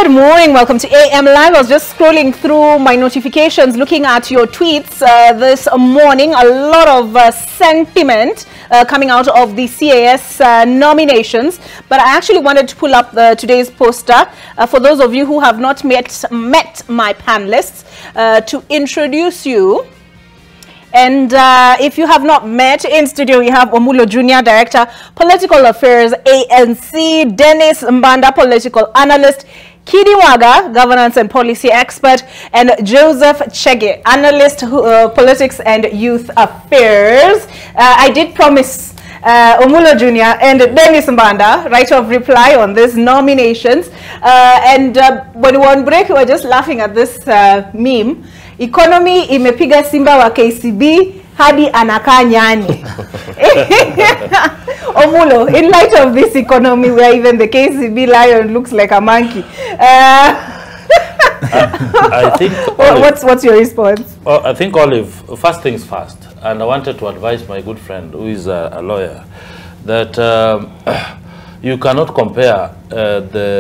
Good morning, welcome to AM Live. I was just scrolling through my notifications, looking at your tweets this morning. A lot of sentiment coming out of the CAS nominations, but I actually wanted to pull up today's poster for those of you who have not met my panelists to introduce you. And if you have not met, in studio we have Omulo Jr., Director, Political Affairs, ANC, Dennis Mbanda, Political Analyst, Kidi Waga, Governance and Policy Expert, and Joseph Chege, Analyst, Politics and Youth Affairs. I did promise Omulo Jr. and Dennis Mbanda right of reply on these nominations. And when we were on break, we were just laughing at this meme. Economy imepiga Simba wa KCB hadi anakaa nyani. Omulo, in light of this economy where even the KCB lion looks like a monkey, I think what's your response? Well, I think, Olive, first things first, and I wanted to advise my good friend who is a lawyer that you cannot compare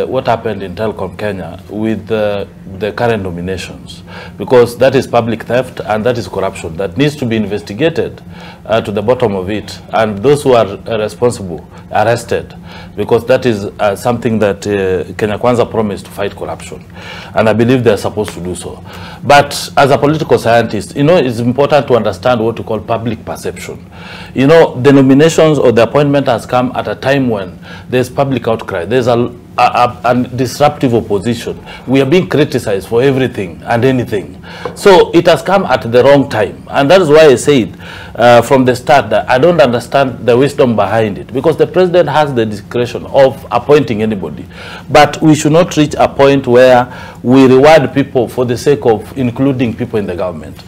what happened in Telecom Kenya with the current nominations, because that is public theft and that is corruption that needs to be investigated to the bottom of it, and those who are responsible arrested, because that is something that Kenya Kwanza promised to fight corruption, and I believe they are supposed to do so. But as a political scientist, you know, it's important to understand what we call public perception. You know, the nominations or the appointment has come at a time when there's public outcry. There's a disruptive opposition. We are being criticized for everything and anything. So it has come at the wrong time. And that is why I said from the start that I don't understand the wisdom behind it, because the president has the discretion of appointing anybody. But we should not reach a point where we reward people for the sake of including people in the government,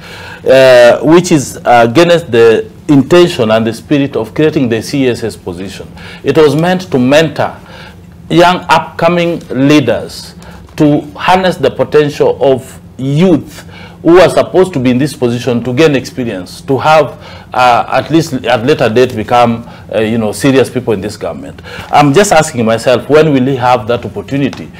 which is against the intention and the spirit of creating the CSS position. It was meant to mentor young upcoming leaders to harness the potential of youth who are supposed to be in this position to gain experience, to have at least at later date become you know, serious people in this government. I'm just asking myself, when will he have that opportunity?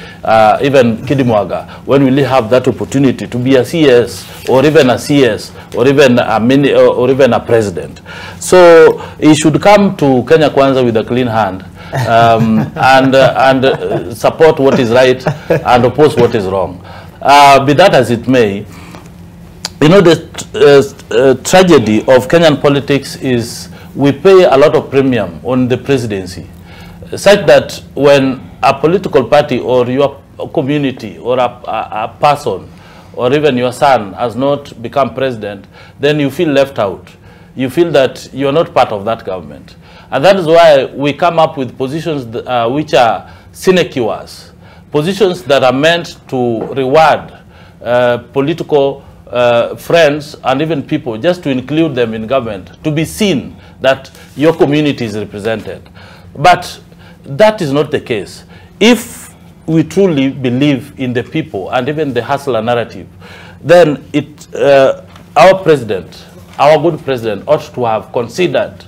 Even Kidi Waga, when will he have that opportunity to be a CS or even a CS or even a even a president? So he should come to Kenya Kwanza with a clean hand and support what is right and oppose what is wrong. Be that as it may, you know, the tragedy of Kenyan politics is we pay a lot of premium on the presidency, such that when a political party or your community or a person or even your son has not become president, then you feel left out. You feel that you are not part of that government. And that is why we come up with positions which are sinecures, positions that are meant to reward political friends and even people, just to include them in government, to be seen that your community is represented. But that is not the case. If we truly believe in the people and even the hustler narrative, then our president, our good president, ought to have considered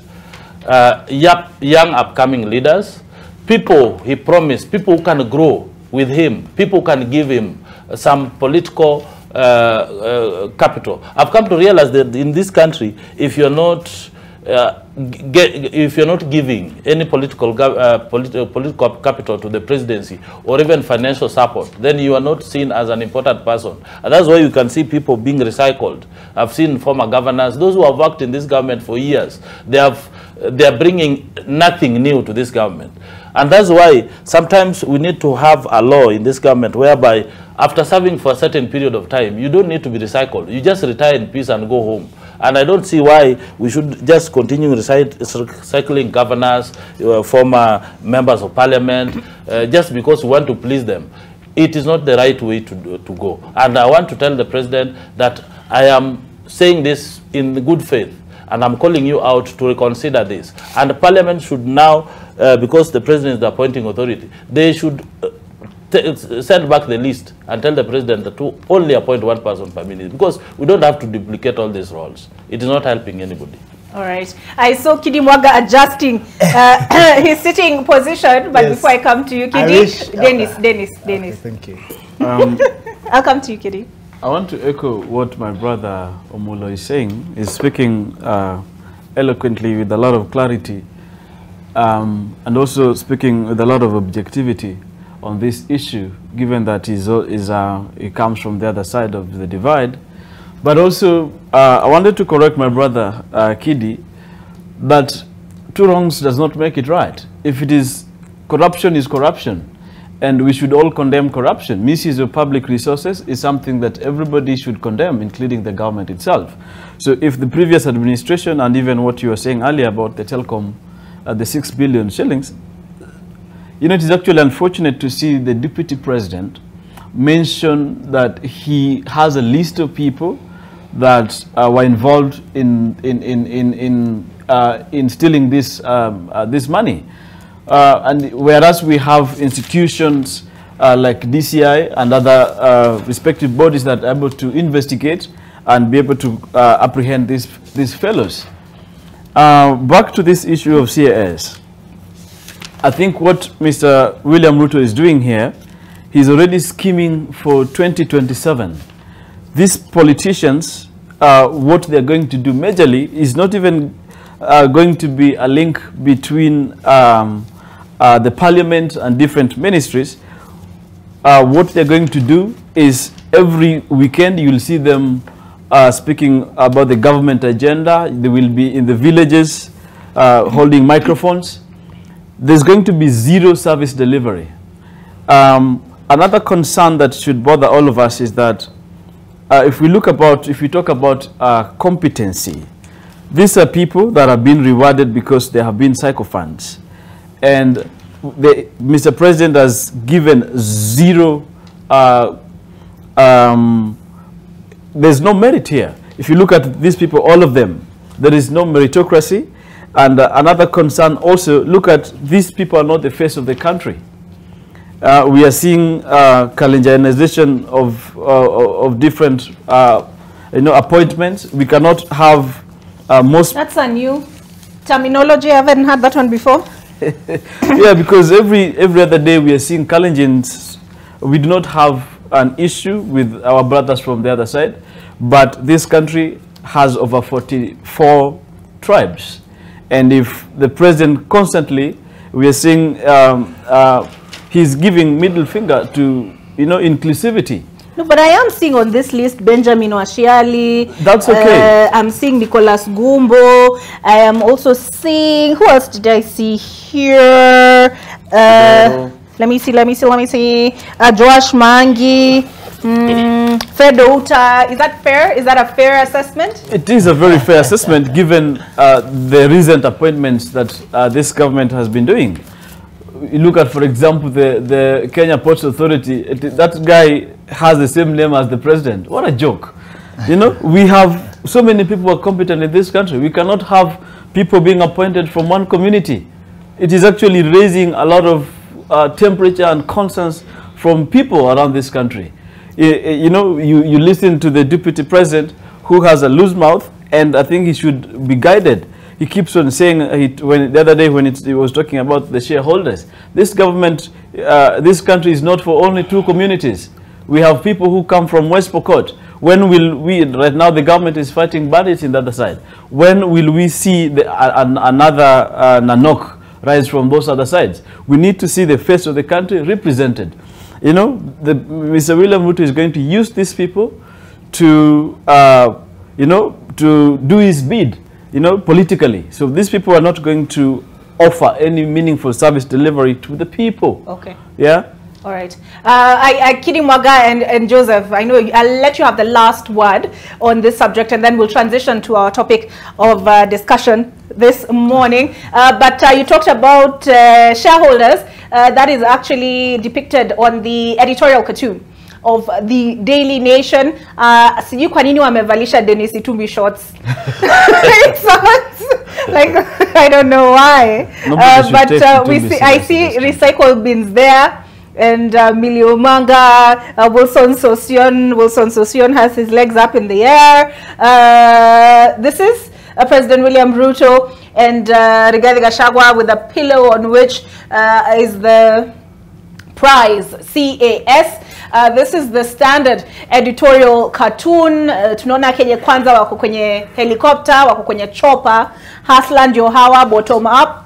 young upcoming leaders, people he promised, people who can grow with him, people who can give him some political capital. I've come to realize that in this country, if you're not giving any political capital to the presidency or even financial support, then you are not seen as an important person. And that's why you can see people being recycled. I've seen former governors, those who have worked in this government for years, they are bringing nothing new to this government. And that's why sometimes we need to have a law in this government whereby after serving for a certain period of time, you don't need to be recycled. You just retire in peace and go home. And I don't see why we should just continue recycling governors, former members of parliament, just because we want to please them. It is not the right way to go. And I want to tell the president that I am saying this in good faith, and I'm calling you out to reconsider this. And the parliament should now, because the president is the appointing authority, they should send back the list and tell the president to only appoint one person per minute, because we don't have to duplicate all these roles. It is not helping anybody. All right. I saw Kidi Mwaga adjusting his sitting position, but before I come to you, Kidi, Dennis. Okay, thank you. I'll come to you, Kidi. I want to echo what my brother Omulo is saying. He's speaking eloquently with a lot of clarity and also speaking with a lot of objectivity on this issue, given that he comes from the other side of the divide. But also, I wanted to correct my brother, Kidi, that two wrongs does not make it right. If it is corruption, is corruption. And we should all condemn corruption. Misuse of public resources is something that everybody should condemn, including the government itself. So if the previous administration, and even what you were saying earlier about the telecom, the 6 billion shillings, you know, it is actually unfortunate to see the deputy president mention that he has a list of people that were involved in stealing this this money, and whereas we have institutions like DCI and other respective bodies that are able to investigate and be able to apprehend these fellows. Back to this issue of CAS. I think what Mr. William Ruto is doing here, he's already scheming for 2027. These politicians, what they're going to do majorly is not even going to be a link between the parliament and different ministries. What they're going to do is every weekend you'll see them speaking about the government agenda. They will be in the villages holding microphones. There's going to be zero service delivery. Another concern that should bother all of us is that if we talk about competency, these are people that have been rewarded because they have been sycophants. And Mr. President has given zero, there's no merit here. If you look at these people, all of them, there is no meritocracy. And another concern also, look at these people are not the face of the country. We are seeing Kalenjainization of different appointments. We cannot have most. That's a new terminology. I haven't heard that one before. Yeah, because every other day we are seeing Kalenjins. We do not have an issue with our brothers from the other side, but this country has over 44 tribes. And if the president constantly, we are seeing he's giving middle finger to, inclusivity. No, but I am seeing on this list Benjamin Washiali. That's okay. I'm seeing Nicholas Gumbo. I am also seeing, who else did I see here? Let me see. Joash Mangi. Fedota. Is that fair? Is that a fair assessment? It is a very fair assessment given the recent appointments that this government has been doing. You look at, for example, the Kenya Ports Authority. That guy has the same name as the president. What a joke. We have so many people who are competent in this country. We cannot have people being appointed from one community. It is actually raising a lot of temperature and concerns from people around this country. You listen to the deputy president who has a loose mouth, and I think he should be guided. He keeps on saying, the other day when he was talking about the shareholders, this government, this country is not for only two communities. We have people who come from West Pokot. When will we, right now the government is fighting bandits in the other side. When will we see another Nanok rise from those other sides? We need to see the face of the country represented. Mr. William Ruto is going to use these people to, to do his bid, politically. So these people are not going to offer any meaningful service delivery to the people. Okay. Yeah. All right. Kidi Mwaga and Joseph, I know I'll let you have the last word on this subject, and then we'll transition to our topic of discussion this morning. But you talked about shareholders. That is actually depicted on the editorial cartoon of the Daily Nation. Sijui kwa nini wamevalisha Dennis Itumbi shorts. It sounds like, I don't know why. But I see recycle bins there. And Milio Manga, Wilson Sosion has his legs up in the air. This is President William Ruto and Rigathi Gachagua with a pillow on which is the prize CAS. This is the standard editorial cartoon. Tunaona Kenya Kwanza wako kwenye helicopter, wako kwenye chopper. Hustler ndio hawa, bottom up.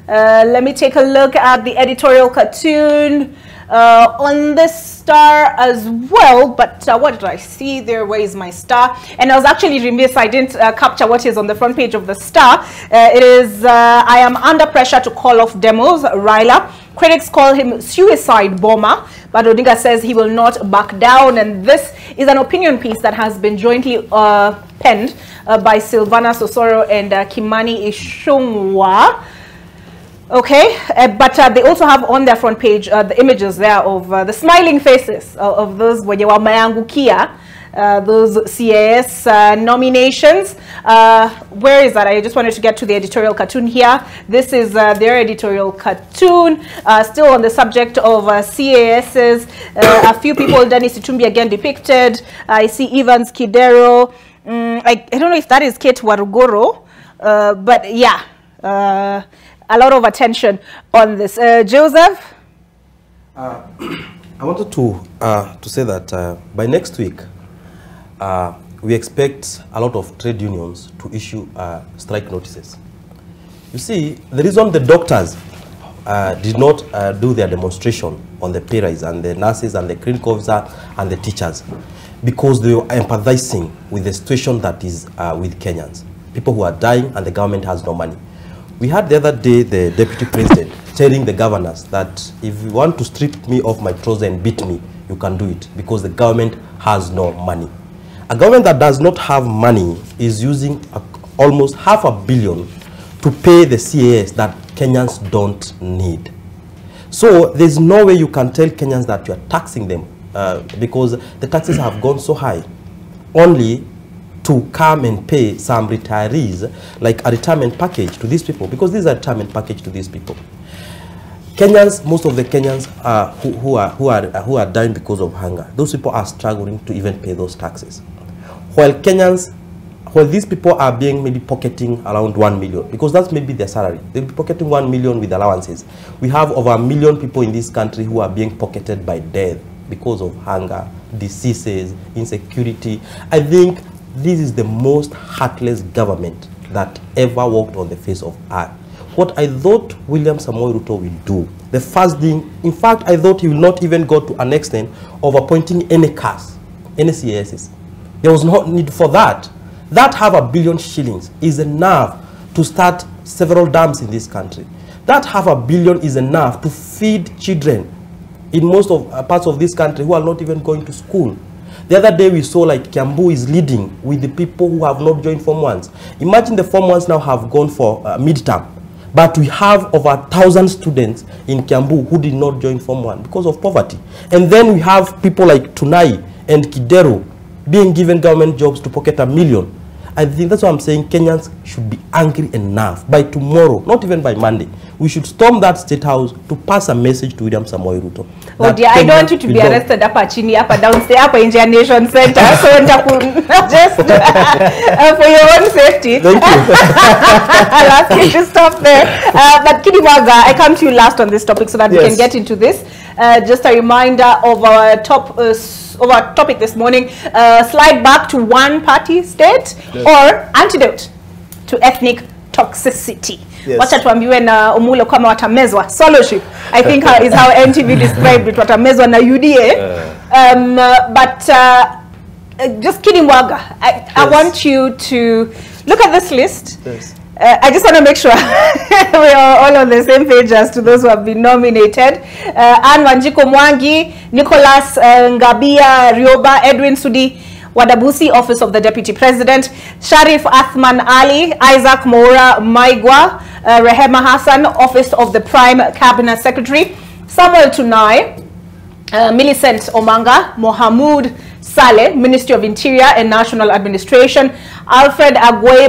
Let me take a look at the editorial cartoon on this Star as well. But what did I see there? Where is my Star? And I was actually remiss, I didn't capture what is on the front page of the Star. It is, I am under pressure to call off demos, Raila. Critics call him suicide bomber, but Odinga says he will not back down. And this is an opinion piece that has been jointly penned by Silvana Sosoro and Kimani Ichung'wah. Okay, but they also have on their front page the images there of the smiling faces of those wenye wameangukia those CAS nominations. Where is that? I just wanted to get to the editorial cartoon here. This is their editorial cartoon. Still on the subject of CASs. A few people, Dennis Itumbi again depicted. I see Evans Kidero. I don't know if that is Kate Warugoro, but yeah. A lot of attention on this. Joseph? I wanted to say that by next week, we expect a lot of trade unions to issue strike notices. You see, the reason the doctors did not do their demonstration on the pay rise, and the nurses and the clinical officer and the teachers, because they were empathizing with the situation that is with Kenyans. People who are dying and the government has no money. We had the other day the deputy president telling the governors that if you want to strip me of my trousers and beat me, you can do it because the government has no money. A government that does not have money is using almost $500 million to pay the CAS that Kenyans don't need. So there's no way you can tell Kenyans that you are taxing them because the taxes have gone so high. Only to come and pay some retirees like a retirement package to these people, because this is a retirement package to these people. Kenyans, most of the Kenyans who are dying because of hunger, those people are struggling to even pay those taxes. While these people are being maybe pocketing around 1 million, because that's maybe their salary, they'll be pocketing 1 million with allowances. We have over 1 million people in this country who are being pocketed by death because of hunger, diseases, insecurity. I think this is the most heartless government that ever walked on the face of earth. What I thought William Samoei Ruto will do, the first thing, in fact, I thought he will not even go to an extent of appointing any CAS, any CASs. There was no need for that. That $500 million is enough to start several dams in this country. That $500 million is enough to feed children in most of parts of this country who are not even going to school. The other day we saw like Kiambu is leading with the people who have not joined Form 1s. Imagine the Form 1s now have gone for midterm, but we have over 1,000 students in Kiambu who did not join Form 1 because of poverty. And then we have people like Tunai and Kidero being given government jobs to pocket $1 million. I think that's what I'm saying. Kenyans should be angry enough by tomorrow, not even by Monday. We should storm that State House to pass a message to William Samoei Ruto. Oh dear, I don't want you to be arrested up at Chini, up and downstairs, up in Indian Nation Center. So just for your own safety. Thank you. I'll ask you to stop there. But Kidiwaga, I come to you last on this topic so that we can get into this. Just a reminder of our topic this morning. Slide back to one-party state or antidote to ethnic toxicity. Wacha tuambiwe na Omulo kama watamezwa. Soloship, I think is how NTV described it, watamezwa na UDA. But just kidding, Waga. I want you to look at this list. I just want to make sure we are all on the same page as to those who have been nominated. Anne Wanjiko Mwangi, Nicholas Ngabia Rioba, Edwin Sudi Wadabusi, Office of the Deputy President, Sharif Athman Ali, Isaac Moura Maigwa, Rehema Hassan, Office of the Prime Cabinet Secretary, Samuel Tunai, Millicent Omanga, Mohamud Saleh, Ministry of Interior and National Administration, Alfred Agwe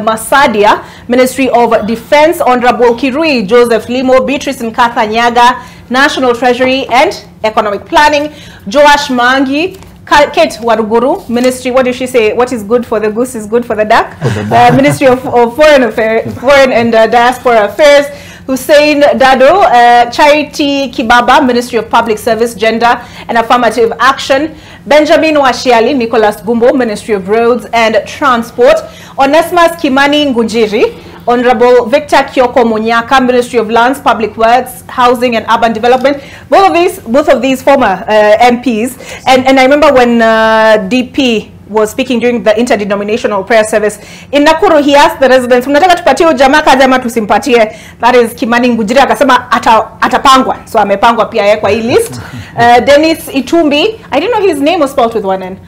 Masadia, Ministry of Defense, Honorable Kirui Joseph Limo, Beatrice Nkatha Nyaga, National Treasury and Economic Planning, Joash Mangi, Kate Waruguru, Ministry, what does she say? What is good for the goose is good for the duck. Ministry of Foreign and Diaspora Affairs. Hussein Dado, Charity Kibaba, Ministry of Public Service, Gender and Affirmative Action. Benjamin Washiali, Nicholas Gumbo, Ministry of Roads and Transport. Onesmus Kimani Ngujiri, Honorable Victor Kyoko Munyaka, Ministry of Lands, Public Works, Housing and Urban Development. Both of these former MPs. And I remember when DP was speaking during the interdenominational prayer service in Nakuru, he asked the residents, mnataka tupatie jamaa kazi ama tusimpatie? That is Kimani Ngujiri akasema atapangwa. So amepangwa pia yeye kwa hii list. Dennis Itumbi, I didn't know his name was spelled with one N.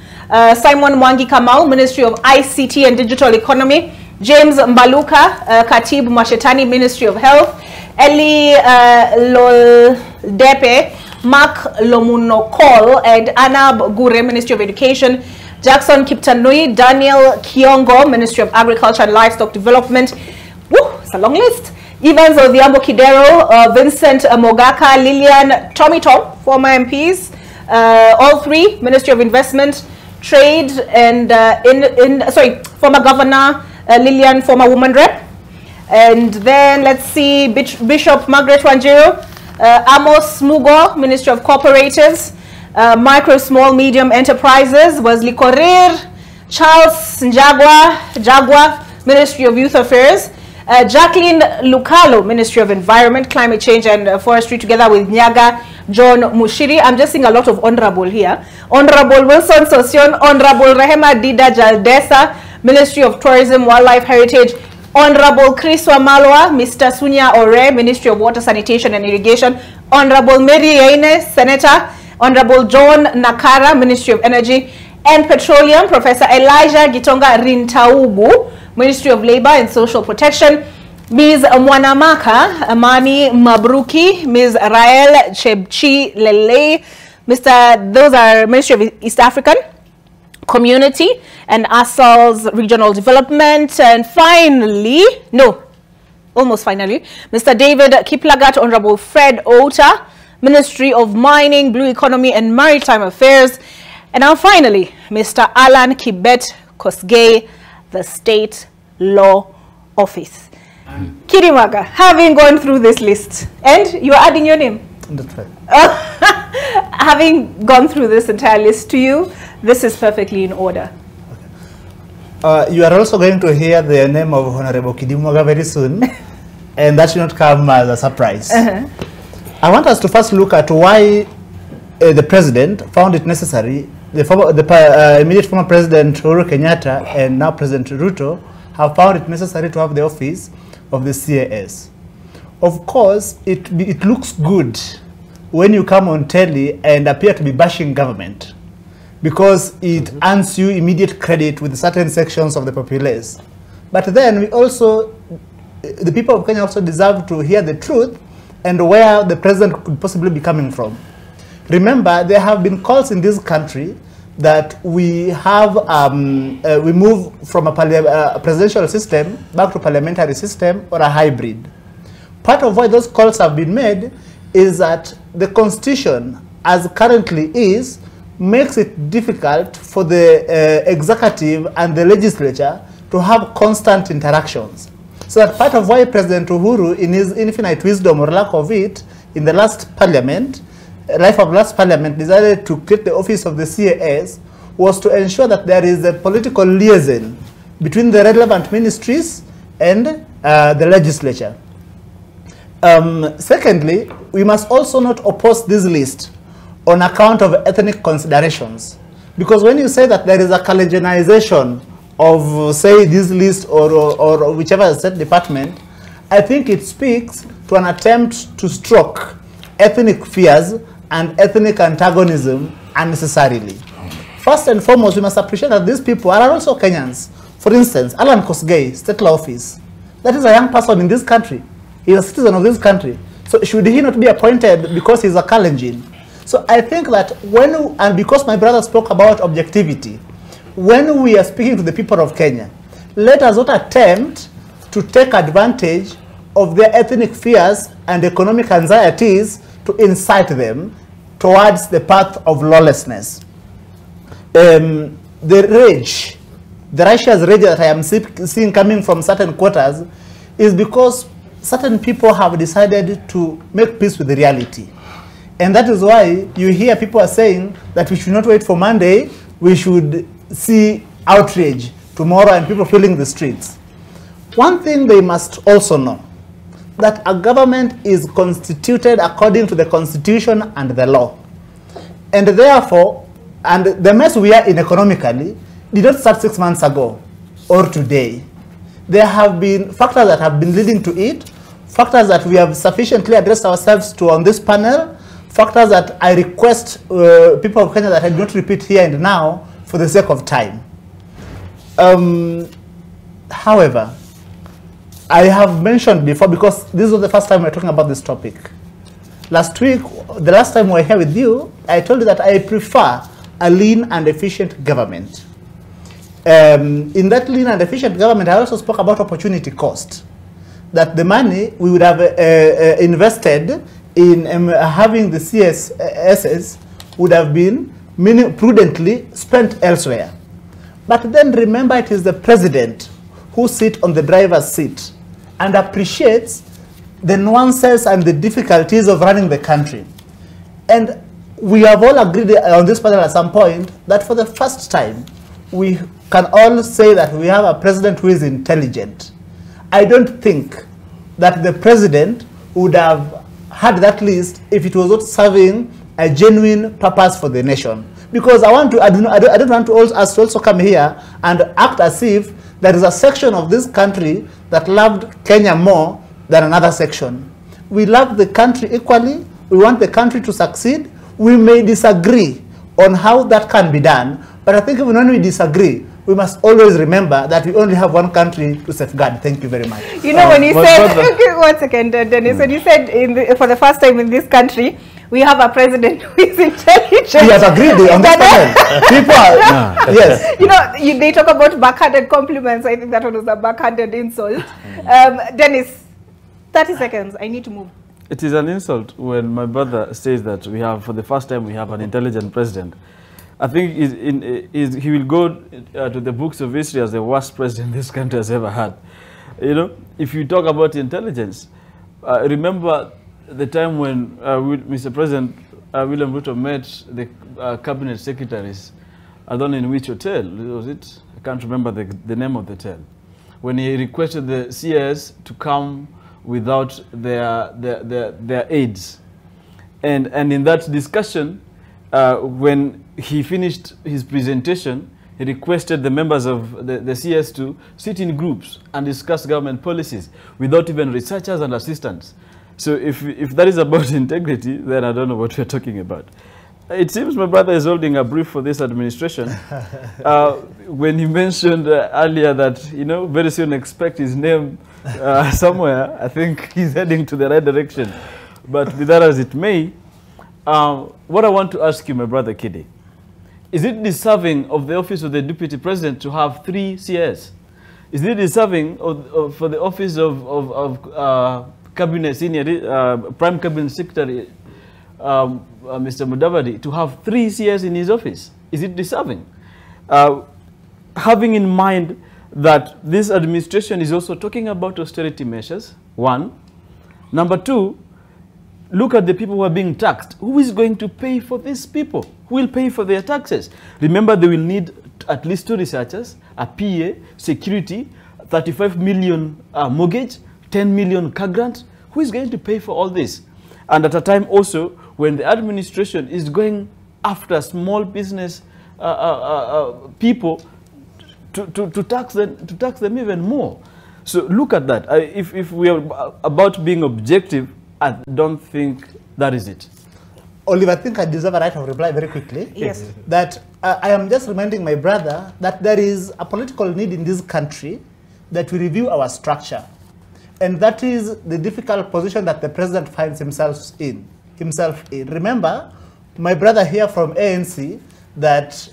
Simon Mwangi Kamau, Ministry of ICT and Digital Economy. James Mbaluka, Katibu Mashetani, Ministry of Health. Eli Loldepe, Mark Lomunokol, and Anab Gure, Ministry of Education. Jackson Kiptanui, Daniel Kiongo, Ministry of Agriculture and Livestock Development. Woo, it's a long list. Evans Odhiambo Kidero, Vincent Mogaka, Lillian Tommy Tom, former MPs. All three, Ministry of Investment, Trade, and former Governor Lillian, former Woman Rep. And then let's see, Bishop Margaret Wanjiru, Amos Mugo, Ministry of Cooperatives. Micro, Small, Medium Enterprises was Likorir. Charles Jagua, Ministry of Youth Affairs. Jacqueline Lukalo, Ministry of Environment, Climate Change and Forestry, together with Nyaga John Mushiri. I'm just seeing a lot of honorable here. Honorable Wilson Sosion, Honorable Rehema Dida Jaldesa, Ministry of Tourism, Wildlife Heritage. Honorable Chris Wamalwa, Mr. Sunya Ore, Ministry of Water, Sanitation and Irrigation. Honorable Mary Yaine, Senator. Honorable John Nakara, Ministry of Energy and Petroleum. Professor Elijah Gitonga Rintaugu, Ministry of Labor and Social Protection. Ms. Mwanamaka Amani Mabruki, Ms. Rael Chebchi Lele, those are Ministry of East African Community and ASAL's Regional Development. And finally, almost finally, Mr. David Kiplagat, Honorable Fred Ota, Ministry of Mining, Blue Economy and Maritime Affairs. And now finally, Mr. Alan Kibet Kosgei, the State Law Office. Kirimaga, having gone through this list, and you are adding your name? That's right. Having gone through this entire list to you, this is perfectly in order. Okay. You are also going to hear the name of Honorable Kirimaga very soon, and that should not come as a surprise. I want us to first look at why the president found it necessary, the immediate former president Uhuru Kenyatta and now President Ruto have found it necessary to have the office of the CAS. Of course, it looks good when you come on telly and appear to be bashing government, because it earns you immediate credit with certain sections of the populace. But then the people of Kenya also deserve to hear the truth and where the president could possibly be coming from. Remember, there have been calls in this country that we move from a presidential system back to parliamentary system or a hybrid. Part of why those calls have been made is that the constitution, as currently is, makes it difficult for the executive and the legislature to have constant interactions. So that part of why President Uhuru, in his infinite wisdom or lack of it, in the last parliament, decided to create the office of the CAS was to ensure that there is a political liaison between the relevant ministries and the legislature. Secondly, we must also not oppose this list on account of ethnic considerations. Because when you say that there is a collegianization of, say, this list or whichever state department, I think it speaks to an attempt to stroke ethnic fears and ethnic antagonism unnecessarily. First and foremost, we must appreciate that these people are also Kenyans. For instance, Alan Kosgei, State Law Office, that is a young person in this country. He is a citizen of this country. So should he not be appointed because he's a Kalenjin? So I think that and because my brother spoke about objectivity, when we are speaking to the people of Kenya, let us not attempt to take advantage of their ethnic fears and economic anxieties to incite them towards the path of lawlessness. the rage, the righteous rage that I am seeing coming from certain quarters is because certain people have decided to make peace with the reality. And that is why you hear people are saying that we should not wait for Monday, we should see outrage tomorrow and people filling the streets. One thing they must also know, that a government is constituted according to the constitution and the law. And therefore, and the mess we are in economically did not start 6 months ago or today. There have been factors that have been leading to it, factors that we have sufficiently addressed ourselves to on this panel, factors that I request people of Kenya that I do not repeat here and now for the sake of time. However, I have mentioned before, because this was the first time we're talking about this topic. Last week, the last time we were here with you, I told you that I prefer a lean and efficient government. In that lean and efficient government, I also spoke about opportunity cost. That the money we would have invested in having the CSSs would have been prudently spent elsewhere. But then remember, it is the president who sits on the driver's seat and appreciates the nuances and the difficulties of running the country. And we have all agreed on this panel at some point that for the first time, we can all say that we have a president who is intelligent. I don't think that the president would have had that list if it was not serving a genuine purpose for the nation. Because I don't want us to also come here and act as if there is a section of this country that loved Kenya more than another section. We love the country equally. We want the country to succeed. We may disagree on how that can be done, but I think even when we disagree, we must always remember that we only have one country to safeguard. Thank you very much. You know, when you said, okay, 1 second, Dennis, when you said for the first time in this country, we have a president who is intelligent. We have agreed on this panel. People are, yes. You know, they talk about backhanded compliments. I think that one was a backhanded insult. Dennis, 30 seconds. I need to move. It is an insult when my brother says that we have, for the first time, we have an intelligent president. I think he will go to the books of history as the worst president this country has ever had. You know, if you talk about intelligence, remember the time when Mr. President William Ruto met the cabinet secretaries, I don't know in which hotel, was it? I can't remember the name of the hotel. When he requested the CS to come without their aides. And in that discussion, when he finished his presentation, he requested the members of the CS to sit in groups and discuss government policies without even researchers and assistants. So if that is about integrity, then I don't know what we're talking about. It seems my brother is holding a brief for this administration. When he mentioned earlier that, you know, very soon expect his name somewhere, I think he's heading to the right direction. But be that as it may, what I want to ask you, my brother Kide, is it deserving of the office of the Deputy President to have 3 CS? Is it deserving for the office of Cabinet Senior, Prime Cabinet Secretary, Mr. Mudavadi, to have 3 CS in his office? Is it deserving? Having in mind that this administration is also talking about austerity measures, 1. Number 2, look at the people who are being taxed. Who is going to pay for these people? Who will pay for their taxes? Remember, they will need at least 2 researchers, a PA, security, 35 million mortgage, 10 million car grant. Who is going to pay for all this? And at a time also when the administration is going after small business people to tax them even more. So look at that. If we are about being objective, I don't think that is it. Oliver, I think I deserve a right of reply very quickly. Yes. That I am just reminding my brother that there is a political need in this country that we review our structure. And that is the difficult position that the president finds himself in. Remember, my brother here from ANC, that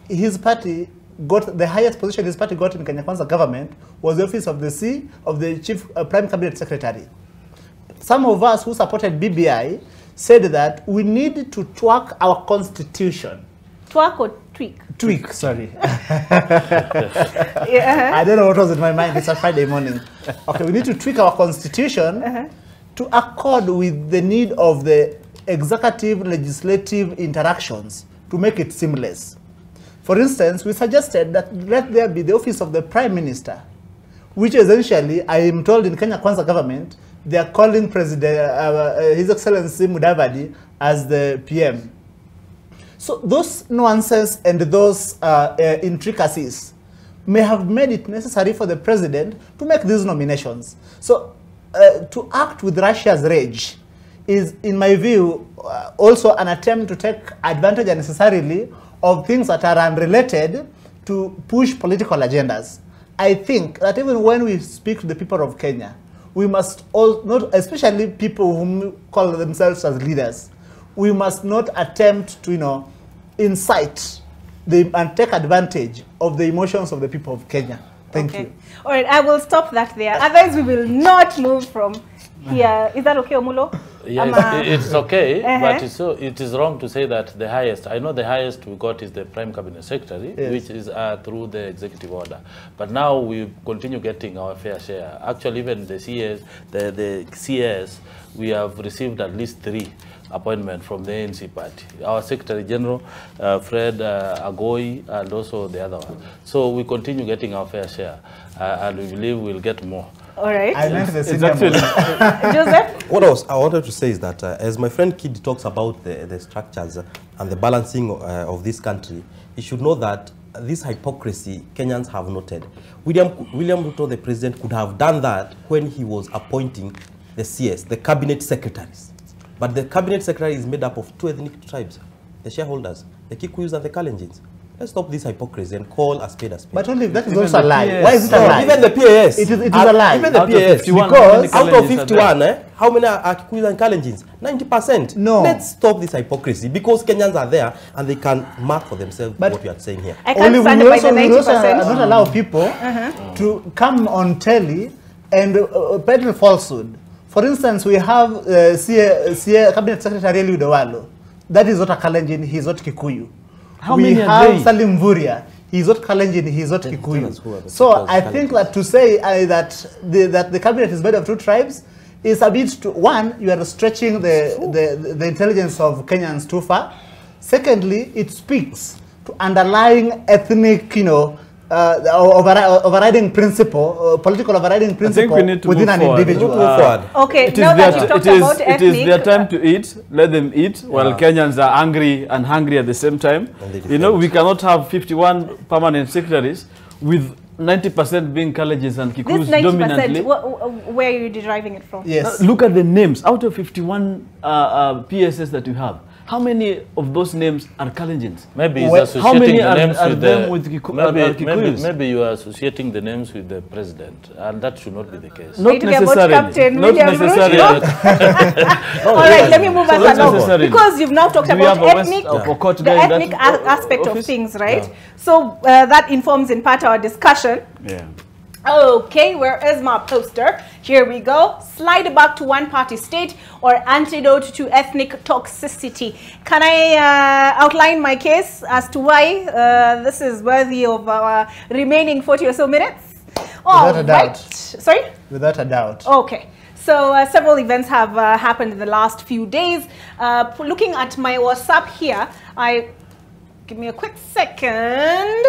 his party got the highest position his party got in Kenya Kwanza government was the office of the Chief Prime Cabinet Secretary. Some of us who supported BBI said that we need to twerk our constitution. Twerk or Tweak, sorry. Yeah. I don't know what was in my mind. It's a Friday morning. Okay, we need to tweak our constitution to accord with the need of the executive legislative interactions to make it seamless. For instance, we suggested that let there be the office of the Prime Minister, which essentially, I am told in Kenya Kwanza government, they are calling His Excellency Mudavadi as the PM. So those nuances and those intricacies may have made it necessary for the president to make these nominations. So to act with Russia's rage is, in my view, also an attempt to take advantage unnecessarily of things that are unrelated to push political agendas. I think that even when we speak to the people of Kenya, we must all, not especially people who call themselves as leaders, we must not attempt to, incite and take advantage of the emotions of the people of Kenya. Thank you. All right, I will stop that there. Otherwise, we will not move from here. Is that okay, Omulo? Yes, it's okay, but it is wrong to say that the highest. I know the highest we got is the Prime Cabinet Secretary, which is through the executive order. But now we continue getting our fair share. Actually, even the CS, the CS, we have received at least 3 appointment from the ANC party. Our Secretary General, Fred Agoi, and also the other one. So we continue getting our fair share, and we believe we'll get more. All right. I meant the Joseph? What I wanted to say is that as my friend Kid talks about the structures and the balancing of this country, he should know that this hypocrisy Kenyans have noted. William Ruto, the president, could have done that when he was appointing the CS, the cabinet secretaries. But the cabinet secretary is made up of 2 ethnic tribes, the shareholders, the Kikuyus and the Kalenjins. Let's stop this hypocrisy and call a spade a spade. But only that is also a lie. Why is it a lie? Even the PAS. It is a lie. Even the PAS. Because out of 51, how many are Kikuyus and Kalenjins? 90%. No. Let's stop this hypocrisy because Kenyans are there and they can mark for themselves what you are saying here. I can't stand by the 90%. Not allow people to come on telly and peddle falsehood. For instance, we have Cabinet Secretary Eliud Owalo. That is not a Kalenjin, he is not Kikuyu. We have Salim Vuria. He is not Kalenjin, he is not Kikuyu. So I think that to say that the cabinet is made of 2 tribes is a bit one, you are stretching the intelligence of Kenyans too far. Secondly, it speaks to underlying ethnic, overriding principle, political overriding principle within an individual. Okay, now that you talked about ethnic, it is their time to eat. Let them eat while Kenyans are angry and hungry at the same time. We cannot have 51 permanent secretaries with 90% being Kalenjins and Kikuyus dominantly. Where are you deriving it from? Yes. Look at the names. Out of 51 PSS that you have, how many of those names are Kalenjins? Maybe he's associating the names with Kikuyus? Maybe you are associating the names with the president, and that should not be the case. Not necessarily. Not necessarily. All right, let me move us along. Because you've now talked about the ethnic aspect of things, right? Yeah. So that informs in part our discussion. Yeah. Okay, where is my poster? Here we go. Slide back to one-party state or antidote to ethnic toxicity. Can I outline my case as to why this is worthy of our remaining 40 or so minutes? Without a doubt. Sorry? Without a doubt. Okay. So several events have happened in the last few days. Looking at my WhatsApp here, give me a quick second.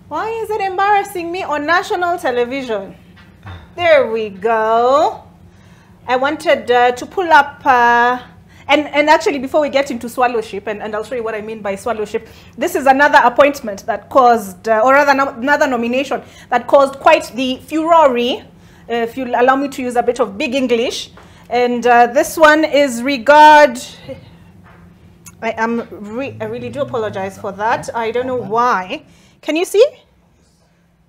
Why is it embarrassing me on national television? There we go. I wanted to pull up, and actually before we get into swallowship, and I'll show you what I mean by swallowship, this is another appointment that caused, or rather another nomination that caused quite the furore, if you allow me to use a bit of big English. And this one is I really do apologize for that. I don't know why. Can you see?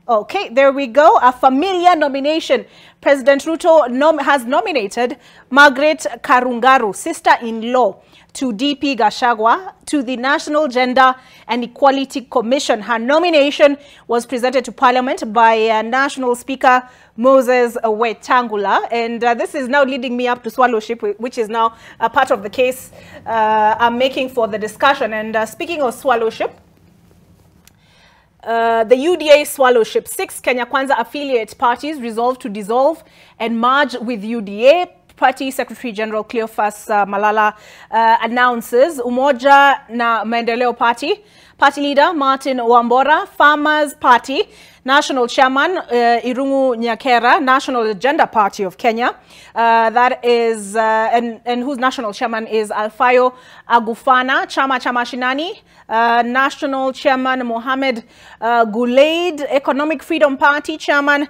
Okay, there we go. A familiar nomination. President Ruto has nominated Margaret Karungaru, sister-in-law to DP Gachagua, to the National Gender and Equality Commission. Her nomination was presented to Parliament by National Speaker Moses Wetangula, and this is now leading me up to swallowship, which is now a part of the case I'm making for the discussion. And speaking of swallowship, the UDA swallowship, 6 Kenya Kwanza affiliate parties resolved to dissolve and merge with UDA. Party Secretary General Cleophas Malala announces Umoja na Maendeleo Party. Party leader Martin Wambora, Farmers Party. National Chairman Irungu Nyakera, National Gender Party of Kenya, that is, and whose National Chairman is Alfayo Agufana, Chama Shinani, National Chairman Mohammed Gulaid, Economic Freedom Party Chairman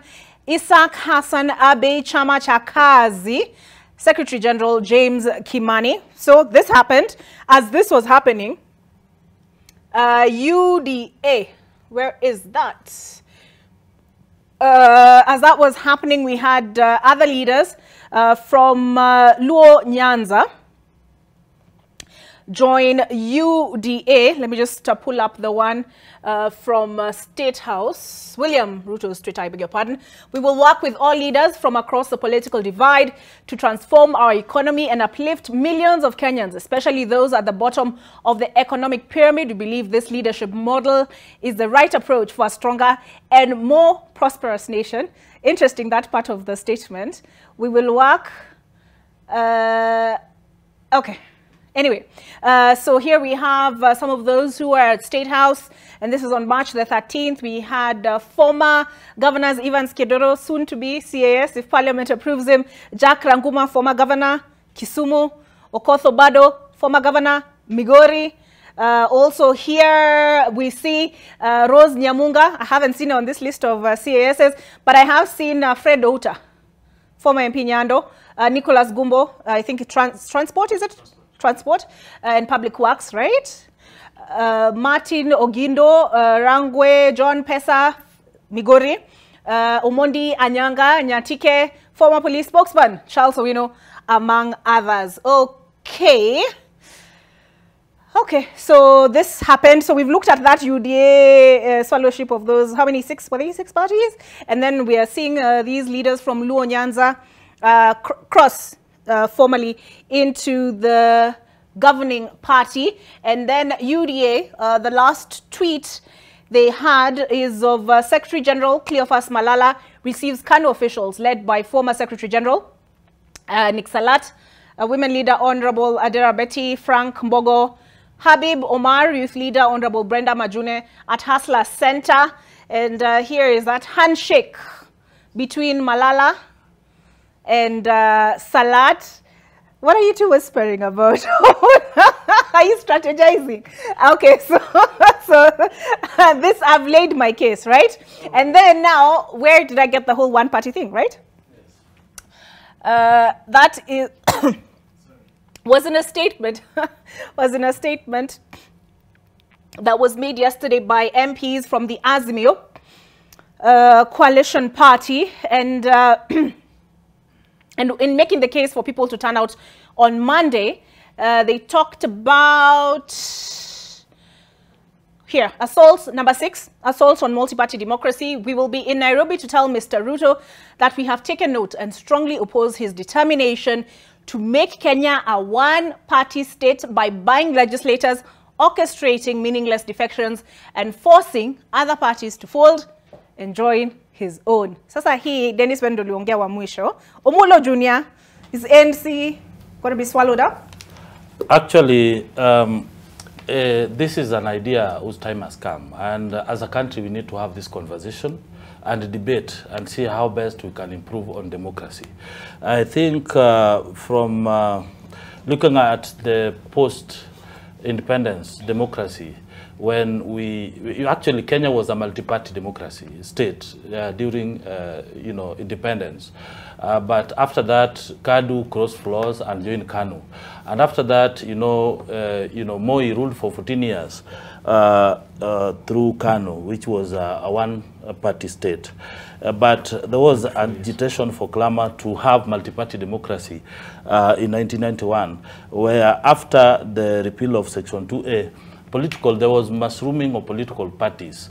Isaac Hassan Abe, Chama Chakazi, Secretary General James Kimani. So this happened. As this was happening, UDA, where is that? As that was happening, we had other leaders from Luo Nyanza join UDA. Let me just pull up the one from State House. William Ruto's Twitter, I beg your pardon. We will work with all leaders from across the political divide to transform our economy and uplift millions of Kenyans, especially those at the bottom of the economic pyramid. We believe this leadership model is the right approach for a stronger and more prosperous nation. Interesting, that part of the statement. We will work... okay. Anyway, so here we have some of those who are at State House, and this is on March the 13th. We had former governors Evans Kidero, soon to be CAS, if Parliament approves him, Jack Ranguma, former governor, Kisumu, Okoth Obado, former governor, Migori. Also here we see Rose Nyamunga. I haven't seen her on this list of CASs, but I have seen Fred Outa, former MP Nyando, Nicholas Gumbo, I think transport, is it? Transport and Public Works, right? Martin Ogindo, Rangwe, John Pesa, Migori, Omondi Anyanga, Nyatike, former police spokesman, Charles Owino, among others. Okay. Okay, so this happened. So we've looked at that UDA swallowship of those, how many, 6? Were they 6 parties? And then we are seeing these leaders from Luo Nyanza cross formally into the governing party. And then UDA, the last tweet they had is of Secretary General Cleophas Malala receives KANU officials led by former Secretary General Nick Salat, women leader Honorable Adera Betty, Frank Mbogo, Habib Omar, youth leader Honorable Brenda Majune at Hasla Center. And here is that handshake between Malala and Salat. What are you two whispering about? Are you strategizing? Okay, so this, I've laid my case, right? Okay. And then now, where did I get the whole one-party thing, right? Yes. That is was in a statement that was made yesterday by MPs from the Azimio coalition party, and and in making the case for people to turn out on Monday, they talked about, here, assaults, number 6, assaults on multi-party democracy. We will be in Nairobi to tell Mr. Ruto that we have taken note and strongly oppose his determination to make Kenya a one-party state by buying legislators, orchestrating meaningless defections, and forcing other parties to fold and join his own. Sasa hii Dennis Wendo liongea wa mwisho. Omulo Junior, is NC going to be swallowed up? Actually, this is an idea whose time has come, and as a country we need to have this conversation and debate and see how best we can improve on democracy. I think from looking at the post-independence democracy, when actually Kenya was a multi-party democracy state during independence. But after that, KADU crossed floors and joined KANU. And after that, Moi ruled for 14 years through KANU, which was a one-party state. But there was agitation for clamor to have multi-party democracy in 1991, where after the repeal of Section 2A, there was mushrooming of political parties,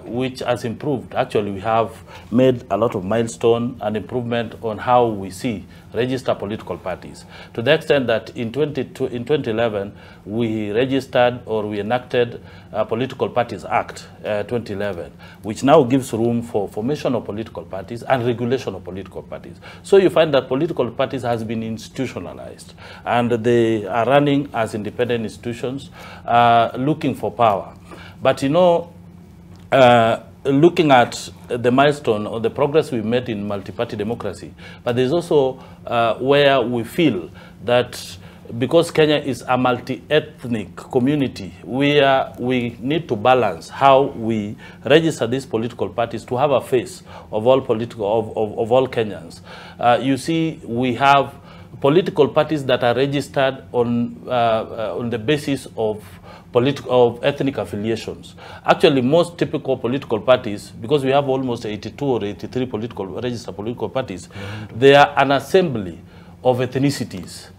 which has improved. Actually, we have made a lot of milestone and improvement on how we see registered political parties, to the extent that in 2011, we registered or we enacted Political Parties Act 2011, which now gives room for formation of political parties and regulation of political parties. So you find that political parties has been institutionalized, and they are running as independent institutions, looking for power. But looking at the milestone or the progress we've made in multi-party democracy, but there's also where we feel that because Kenya is a multi-ethnic community, we need to balance how we register these political parties to have a face of all of all Kenyans. You see, we have political parties that are registered on the basis of ethnic affiliations. Actually, most typical political parties, because we have almost 82 or 83 registered political parties, they are an assembly of ethnicities,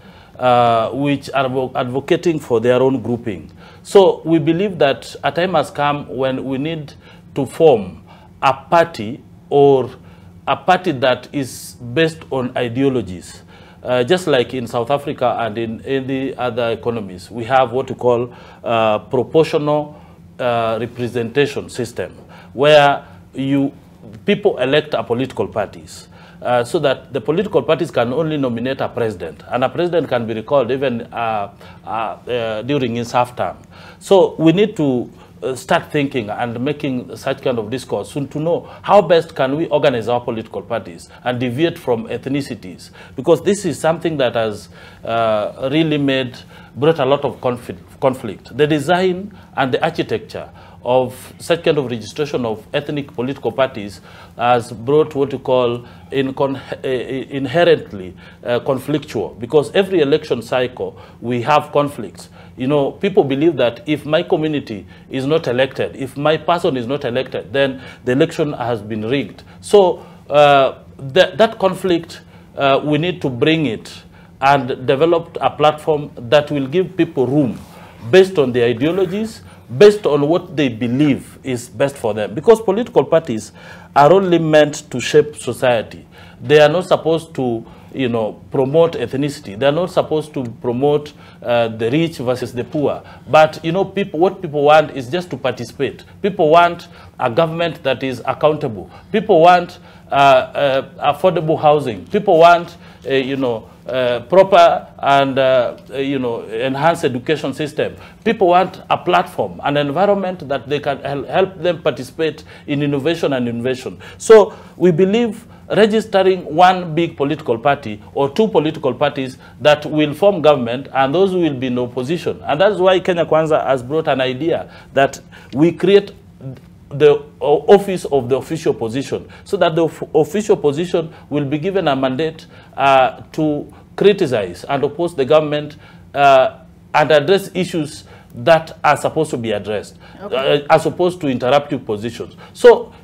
which are advocating for their own grouping. So we believe that a time has come when we need to form a party, or a party that is based on ideologies. Just like in South Africa and in the other economies, we have what we call proportional representation system, where people elect a political parties, so that the political parties can only nominate a president, and a president can be recalled even during his half term. So we need to start thinking and making such kind of discourse soon to know how best can we organize our political parties and deviate from ethnicities, because this is something that has really brought a lot of conflict. The design and the architecture of such kind of registration of ethnic political parties has brought what you call inherently conflictual, because every election cycle we have conflicts. People believe that if my community is not elected, if my person is not elected, then the election has been rigged. So that conflict, we need to bring it and develop a platform that will give people room based on their ideologies, based on what they believe is best for them. Because political parties are only meant to shape society. They are not supposed to promote ethnicity. They're not supposed to promote the rich versus the poor. But, what people want is just to participate. People want a government that is accountable. People want affordable housing. People want, proper and, enhanced education system. People want a platform, an environment that they can help them participate in innovation and innovation. So we believe registering one big political party or two political parties that will form government, and those will be in opposition. And that's why Kenya Kwanza has brought an idea that we create the office of the official position, so that the official position will be given a mandate to criticize and oppose the government and address issues that are supposed to be addressed, as opposed to interruptive positions. So,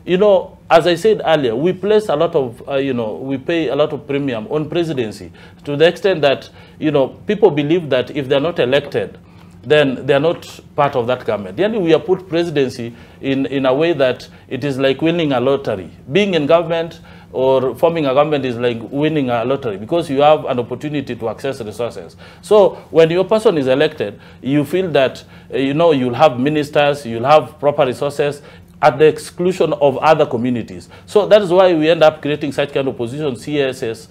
as I said earlier, we place a lot of, we pay a lot of premium on presidency, to the extent that, people believe that if they're not elected, then they're not part of that government. Then we have put presidency in a way that it is like winning a lottery. Being in government or forming a government is like winning a lottery, because you have an opportunity to access resources. So when your person is elected, you feel that, you'll have ministers, you'll have proper resources at the exclusion of other communities. So that is why we end up creating such kind of position, CSS,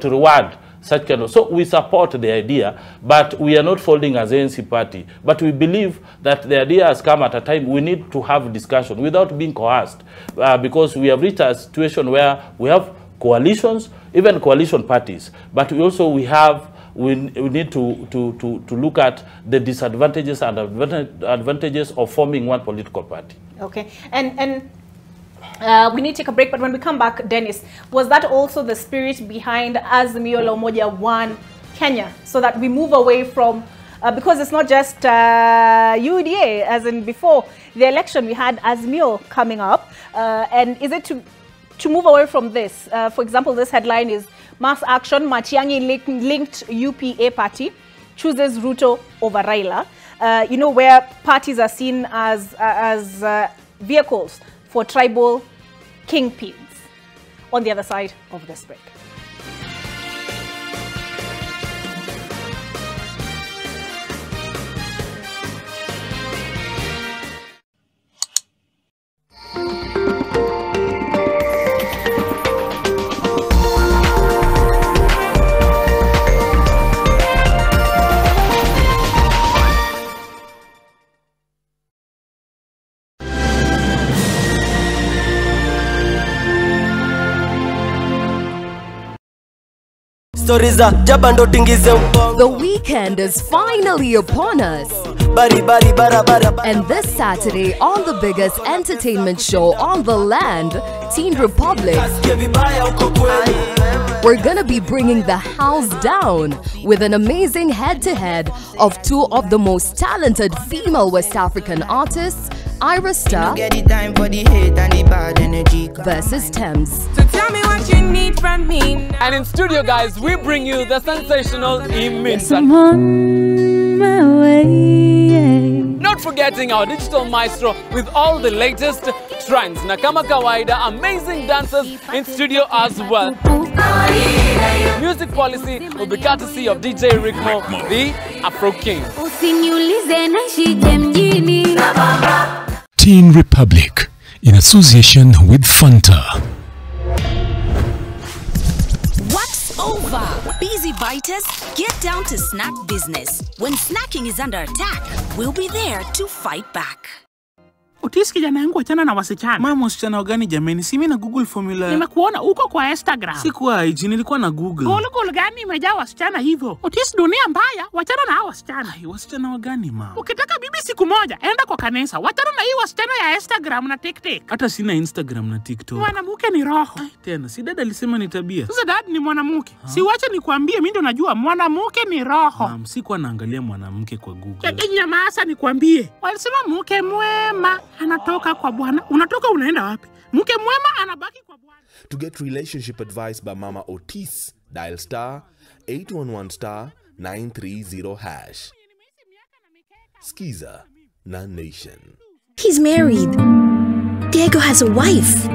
to reward such kind of. So we support the idea, but we are not folding as ANC party. But we believe that the idea has come at a time we need to have discussion without being coerced, because we have reached a situation where we have coalitions, even coalition parties, but we have we need to look at the disadvantages and advantages of forming one political party. Okay, and we need to take a break, but when we come back, Dennis, was that also the spirit behind Azimio la Umoja One Kenya, so that we move away from, because it's not just UDA, as in before the election, we had Azimio coming up, and is it to move away from this? For example, this headline is Mass Action, Matiang'i linked UPA party chooses Ruto over Raila. You know, where parties are seen as vehicles for tribal kingpins. On the other side of this break. The weekend is finally upon us. And this Saturday, on the biggest entertainment show on the land, Teen Republic, we're gonna be bringing the house down with an amazing head-to-head of two of the most talented female West African artists, Ira Star versus Thames. So tell me what you need from me. And in studio, guys, we bring you the sensational Imins. I'm on my way. Not forgetting our digital maestro with all the latest trends. Nakama kawaida, amazing dancers in studio as well. Music policy will be courtesy of DJ Rickmo, the Afro King. Teen Republic, in association with Fanta. What's over? Busy biters, get down to snack business. When snacking is under attack, we'll be there to fight back. Otis kijana yangu achana na wasichana. Mama wasichana gani jameni? Si mimi na Google formula. Nimekuona uko kwa Instagram. Sikuwa IG, nilikuwa na Google. Google gani imejaa wasichana hivyo? Otis, dunia mbaya, wachana na hao wasichana. Ai, wasichana wa gani mama? Ukitaka bibi siku moja, enda kwa kanisa. Wachana na hii wasichana ya Instagram na TikTok. Hata sina Instagram na TikTok. Mwanamke ni roho. Ai, tena si dada alisema ni tabia. Sasa dad ni mwanamke. Si wacha nikwambie, mimi ndo najua mwanamke ni roho. Mama, sikuwa naangalia mwanamke kwa Google. Nyamaza nikwambie. Walisema mke mwema anatoka kwa Bwana. Unatoka unaenda wapi? Mke mwema anabaki kwa Bwana. To get relationship advice by Mama Otis, dial *811*930#. Skiza na Nation. He's married. Diego has a wife.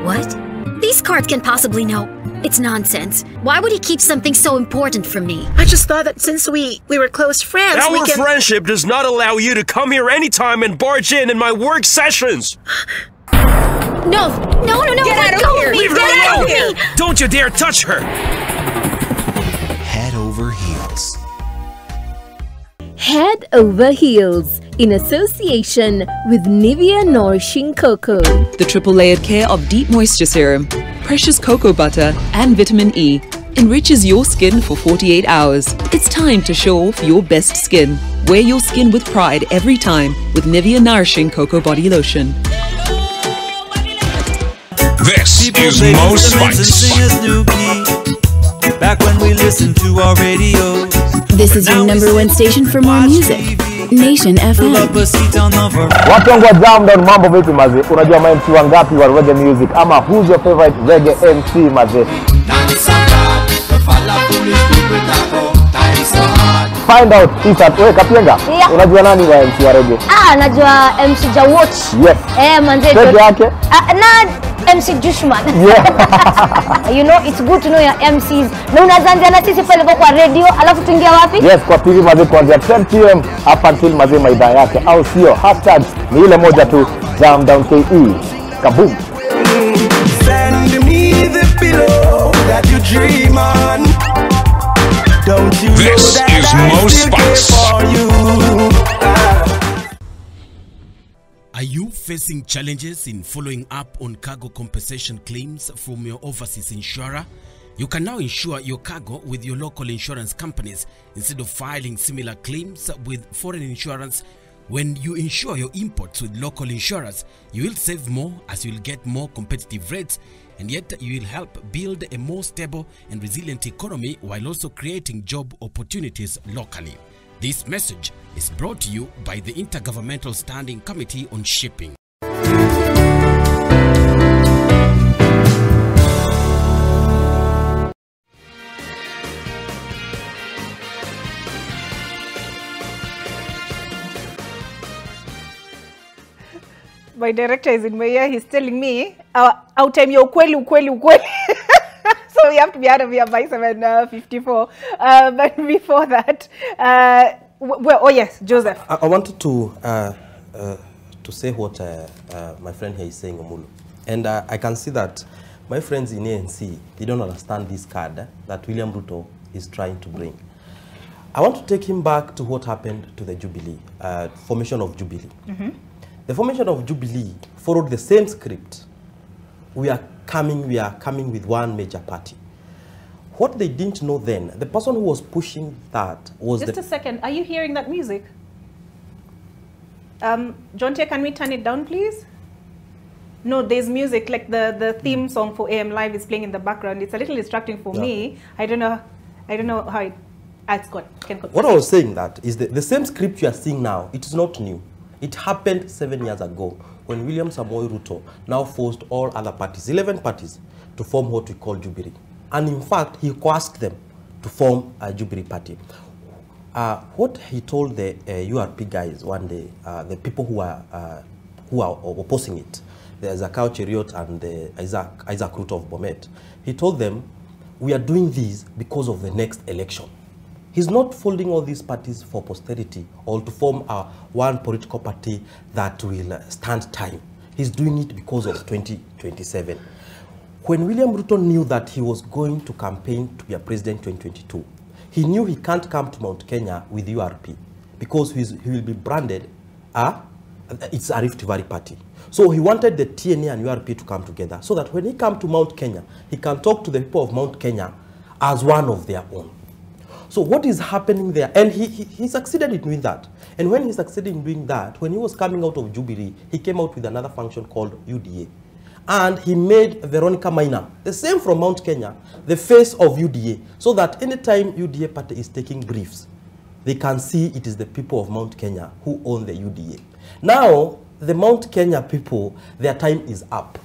What? These cards can't possibly know. It's nonsense. Why would he keep something so important from me? I just thought that since we were close friends, Our friendship does not allow you to come here anytime and barge in my work sessions. No! Get out of here! Leave her alone! Don't you dare touch her! Head over heels. Head over heels in association with Nivea Nourishing Cocoa. The triple layered care of deep moisture serum, precious cocoa butter and vitamin E enriches your skin for 48 hours. It's time to show off your best skin. Wear your skin with pride every time with Nivea Nourishing Cocoa Body Lotion. This is Mo Spice. Back when we listened to our radio. This is your #1 station for more music. Nation FM. Watu wangu wa Jam Down, mambo vipi maze? Unajua ma MC wangapi wa reggae music? Ama who's your favorite reggae MC maze? Find out if at wewe Kapenga. Yeah. Unajua nani wa MC wa reggae? Najua MC Jawatch. Yes. Manze. Peke yake? Na MC Jushman. Yeah. You know, it's good to know your MCs. Na unazanzia na sisi pale kwa radio, alafu tuingia wapi? Yes, kwa TV maze kuanzia 10 PM up until maze maidha yake. Au sio? Hashtag ni ile moja tu, Jam Down KE. Kaboom. Send me the pillow that you dream on. Don't you This know that is I Mo still care Spice. for you? Are you facing challenges in following up on cargo compensation claims from your overseas insurer? You can now insure your cargo with your local insurance companies instead of filing similar claims with foreign insurance. When you insure your imports with local insurers, you will save more as you will get more competitive rates, and yet you will help build a more stable and resilient economy while also creating job opportunities locally. This message is brought to you by the Intergovernmental Standing Committee on Shipping. My director is in my ear. He's telling me, "Out time your ukweli." So we have to be out of here by 7:54. But before that, well, oh yes, Joseph. I wanted to say what my friend here is saying, Omulu, and I can see that my friends in ANC, they don't understand this card that William Ruto is trying to bring. I want to take him back to what happened to the Jubilee, formation of Jubilee. Mm-hmm. The formation of Jubilee followed the same script. We are coming with one major party. What they didn't know then, the person who was pushing that was Just a second, are you hearing that music? Jonte, can we turn it down, please? No, there's music, like the theme song for AM Live is playing in the background. It's a little distracting for me. I don't know how it's gone. What I was saying that is the same script you are seeing now, it is not new. It happened 7 years ago when William Samoei Ruto now forced all other parties, 11 parties, to form what we call Jubilee. And in fact, he coerced them to form a Jubilee party. What he told the URP guys one day, the people who are opposing it, the Zakao Cheriot and the Isaac Ruto of Bomet, he told them, we are doing this because of the next election. He's not folding all these parties for posterity or to form one political party that will stand time. He's doing it because of 2027. When William Ruto knew that he was going to campaign to be a president in 2022, he knew he can't come to Mount Kenya with URP because he will be branded, it's a Rift Valley party. So he wanted the TNA and URP to come together so that when he comes to Mount Kenya, he can talk to the people of Mount Kenya as one of their own. So what is happening there? And he succeeded in doing that. And when he succeeded in doing that, when he was coming out of Jubilee, he came out with another function called UDA. And he made Veronica Maina, the same from Mount Kenya, the face of UDA, so that anytime UDA party is taking briefs, they can see it is the people of Mount Kenya who own the UDA. Now, the Mount Kenya people, their time is up.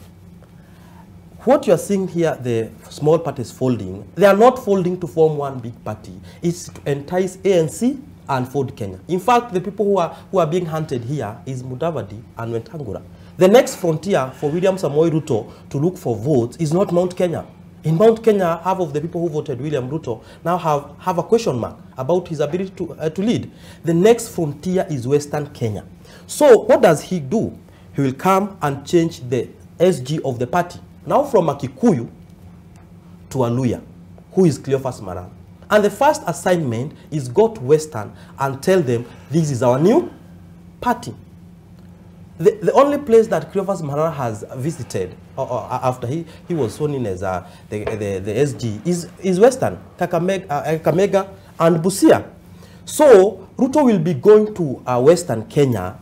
What you are seeing here, the small parties folding, they are not folding to form one big party. It's to entice ANC and Ford Kenya. In fact, the people who are being hunted here is Mudavadi and Wetangula. The next frontier for William Samoei Ruto to look for votes is not Mount Kenya. In Mount Kenya, half of the people who voted William Ruto now have a question mark about his ability to lead. The next frontier is Western Kenya. So what does he do? He will come and change the SG of the party. Now from a Kikuyu to a Luya, who is Cleophas Maran. And the first assignment is go to Western and tell them this is our new party. The only place that Cleophas Maran has visited after he was sworn in as the SG is Western, Kakamega and Busia. So Ruto will be going to Western Kenya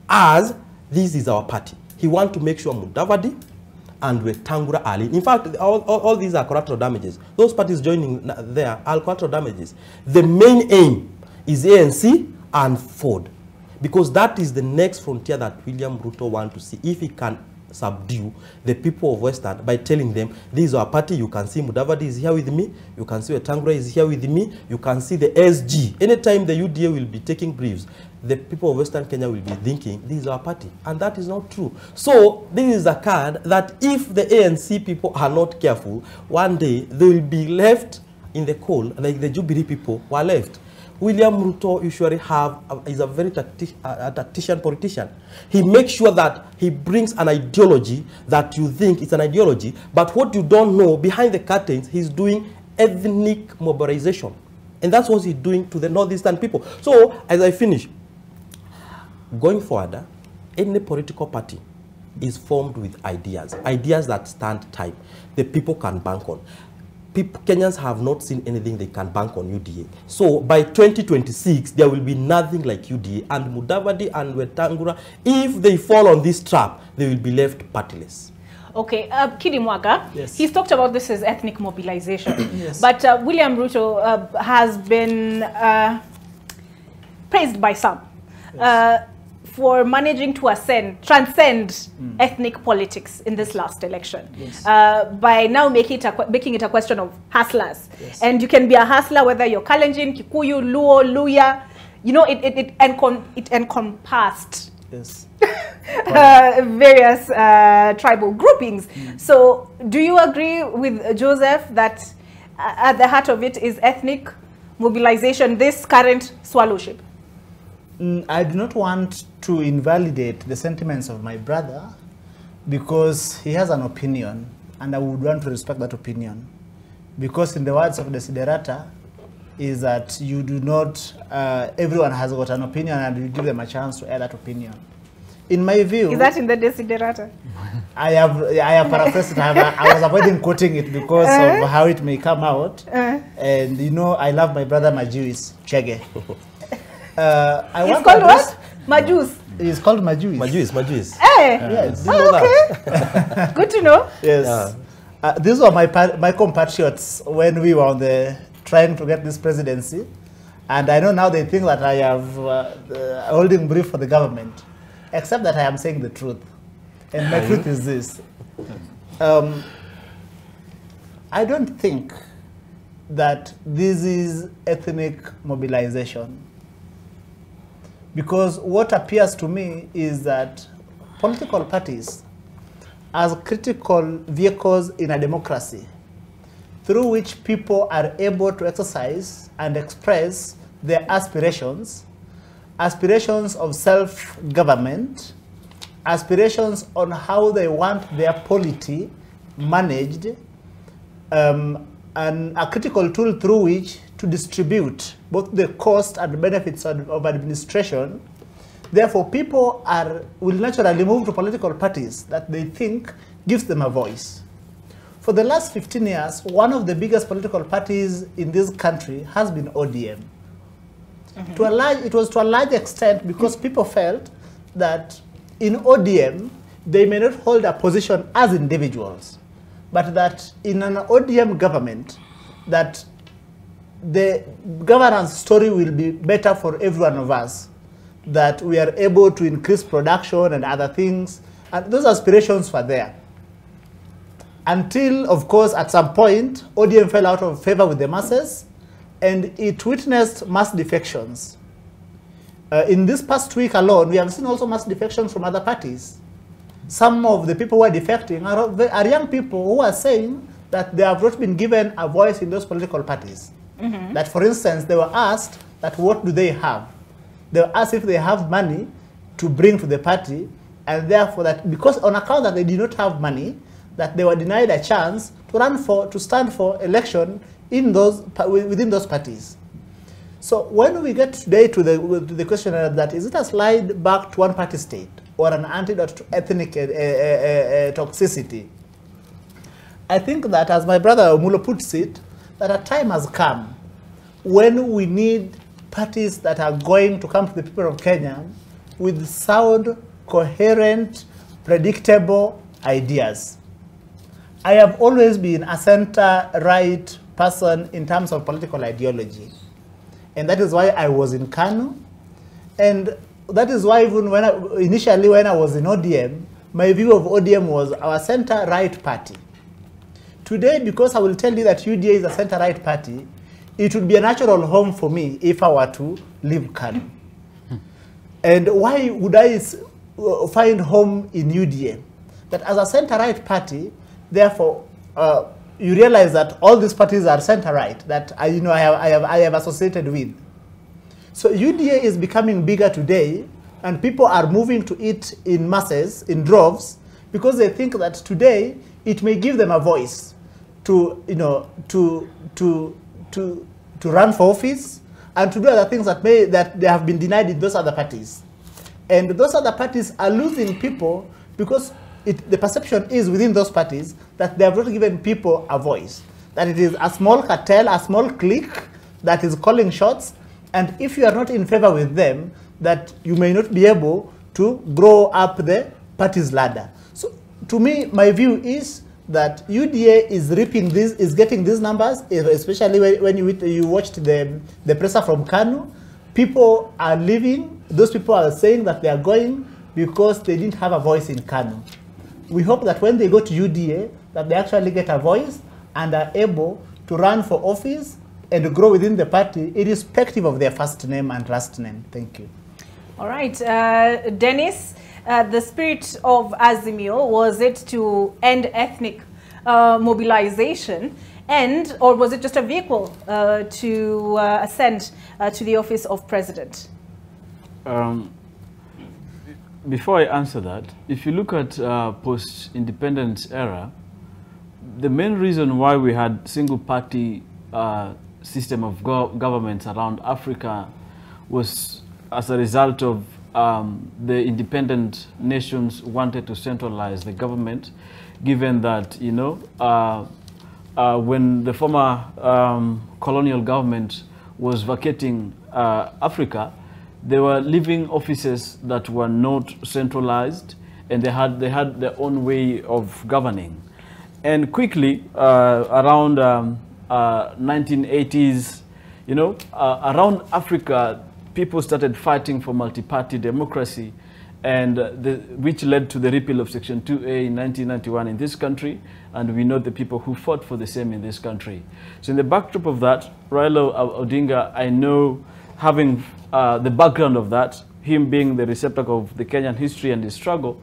as this is our party. He wants to make sure Mudavadi and Wetangula Ali. In fact, all these are collateral damages. Those parties joining there are collateral damages. The main aim is ANC and Ford, because that is the next frontier that William Ruto wants to see if he can subdue the people of Western by telling them, this is our party. You can see Mudavadi is here with me. You can see Wetangula is here with me. You can see the SG. Anytime the UDA will be taking briefs, the people of Western Kenya will be thinking, this is our party. And that is not true. So this is a card that if the ANC people are not careful, one day they will be left in the cold like the Jubilee people were left. William Ruto usually is a very tactician politician. He makes sure that he brings an ideology that you think is an ideology, but what you don't know, behind the curtains, he's doing ethnic mobilization. And that's what he's doing to the northeastern people. So, as I finish, going forward, any political party is formed with ideas that stand time, the people can bank on. Kenyans have not seen anything they can bank on UDA. So by 2026, there will be nothing like UDA. And Mudavadi and Wetangula, if they fall on this trap, they will be left partyless. Okay, Kidimwaga, yes. He's talked about this as ethnic mobilization. Yes. But William Ruto has been praised by some for managing to transcend ethnic politics in this last election. Yes. By now making it a question of hustlers. Yes. And you can be a hustler whether you're Kalenjin, Kikuyu, Luo, Luya. You know, it encompassed yes. various tribal groupings. So do you agree with Joseph that at the heart of it is ethnic mobilization, this current swallowship? I do not want to invalidate the sentiments of my brother because he has an opinion and I would want to respect that opinion. Because in the words of Desiderata is that you do not, everyone has got an opinion and you give them a chance to air that opinion. In my view... Is that in the Desiderata? I have paraphrased it. I was avoiding quoting it because of how it may come out. And you know, I love my brother Majuis, Chege. It's called what? Majus. It's called Majuis. Majuis. Hey! Yes. Okay. Good to know. Yes. These were my compatriots when we were on trying to get this presidency. And I know now they think that I have holding brief for the government. Except that I am saying the truth. And my truth is this. I don't think that this is ethnic mobilization. Because what appears to me is that political parties, as critical vehicles in a democracy, through which people are able to exercise and express their aspirations of self-government, aspirations on how they want their polity managed, and a critical tool through which to distribute both the cost and benefits of administration. Therefore, people will naturally move to political parties that they think gives them a voice. For the last 15 years, one of the biggest political parties in this country has been ODM. It was to a large extent because people felt that in ODM, they may not hold a position as individuals, but that in an ODM government, that the governance story will be better for every one of us, that we are able to increase production and other things, and those aspirations were there. Until, of course, at some point, ODM fell out of favor with the masses, and it witnessed mass defections. In this past week alone, we have seen also mass defections from other parties. Some of the people who are defecting are young people who are saying that they have not been given a voice in those political parties. That, for instance, they were asked that what do they have? They were asked if they have money to bring to the party, and therefore that because on account that they did not have money, that they were denied a chance to stand for election within those parties. So when we get today to the question that is it a slide back to one-party state or an antidote to ethnic toxicity, I think that, as my brother Omulo puts it, that a time has come when we need parties that are going to come to the people of Kenya with sound, coherent, predictable ideas. I have always been a center-right person in terms of political ideology. And that is why I was in Kano. And that is why even initially when I was in ODM, my view of ODM was our center-right party. Today, because I will tell you that UDA is a center-right party, it would be a natural home for me if I were to leave Kano. And why would I find home in UDA? That as a center-right party, therefore, you realize that all these parties are center-right that I have associated with. So UDA is becoming bigger today, and people are moving to it in masses, in droves, because they think that today it may give them a voice to run for office and to do other things that they have been denied in those other parties. And those other parties are losing people because the perception is within those parties that they have not given people a voice. that it is a small cartel, a small clique that is calling shots, and if you are not in favor with them, that you may not be able to grow up the party's ladder. So to me, my view is that UDA is reaping this, is getting these numbers, especially when you watched the presser from Kanu. People are leaving. Those people are saying that they are going because they didn't have a voice in Kanu. We hope that when they go to UDA, that they actually get a voice and are able to run for office and grow within the party, irrespective of their first name and last name. Thank you. All right, Dennis, the spirit of Azimio, was it to end ethnic mobilization, or was it just a vehicle to ascend to the office of president? Before I answer that, if you look at post-independence era, the main reason why we had single-party system of governments around Africa was as a result of the independent nations wanted to centralize the government, given that, you know, when the former colonial government was vacating Africa, they were leaving offices that were not centralized, and they had their own way of governing. And quickly, around 1980s, you know, around Africa, people started fighting for multi-party democracy, and which led to the repeal of Section 2A in 1991 in this country, and we know the people who fought for the same in this country. So in the backdrop of that, Raila Odinga, I know, having the background of that, him being the receptacle of the Kenyan history and the struggle,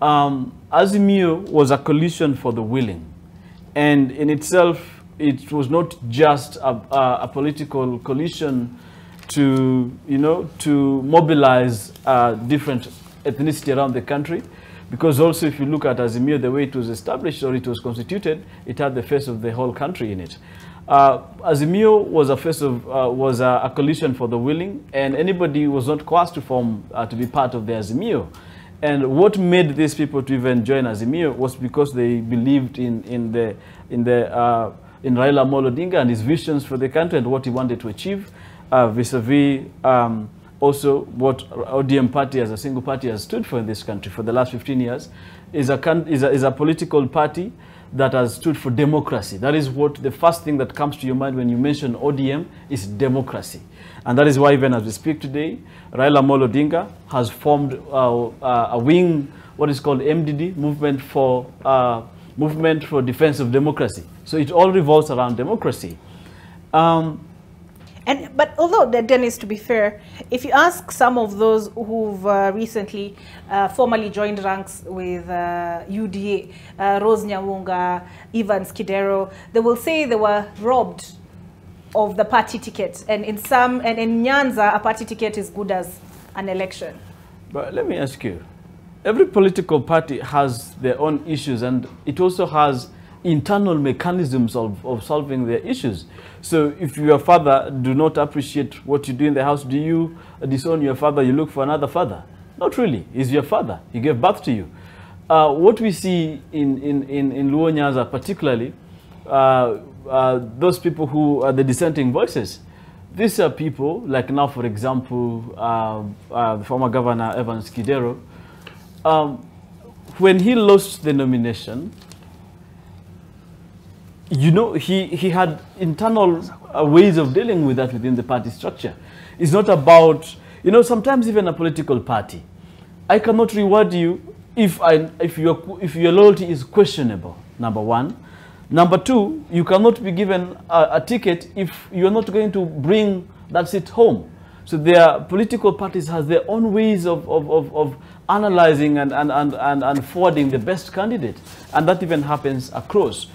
Azimio was a coalition for the willing, and in itself, it was not just a political coalition to, you know, to mobilize different ethnicity around the country, because also if you look at Azimio, the way it was established or it was constituted, it had the face of the whole country in it. Azimio was a coalition for the willing, and anybody was not coerced to form to be part of the Azimio. And what made these people to even join Azimio was because they believed in Raila Amolo Odinga and his visions for the country and what he wanted to achieve, vis-a-vis also what ODM party as a single party has stood for in this country for the last 15 years, is a political party that has stood for democracy. That is what the first thing that comes to your mind when you mention ODM is democracy. And that is why even as we speak today, Raila Amolo Odinga has formed a wing, what is called MDD, Movement for Defense of Democracy. So it all revolves around democracy. But although, Dennis, to be fair, if you ask some of those who've recently formally joined ranks with UDA, Rose Nyawunga, Evans Kidero, they will say they were robbed of the party ticket. And in Nyanza, a party ticket is good as an election. But let me ask you, every political party has their own issues, and it also has internal mechanisms of solving their issues. So if your father do not appreciate what you do in the house, do you disown your father, you look for another father? Not really. He's your father. He gave birth to you. What we see in Luo Nyanza particularly, those people who are the dissenting voices, these are people, like now for example, the former governor Evans Kidero, when he lost the nomination, you know, he had internal ways of dealing with that within the party structure. It's not about, you know, sometimes even a political party, I cannot reward you if your loyalty is questionable, number one. Number two, you cannot be given a ticket if you're not going to bring that seat home. So their political parties has their own ways of analyzing and forwarding the best candidate. And that even happens across.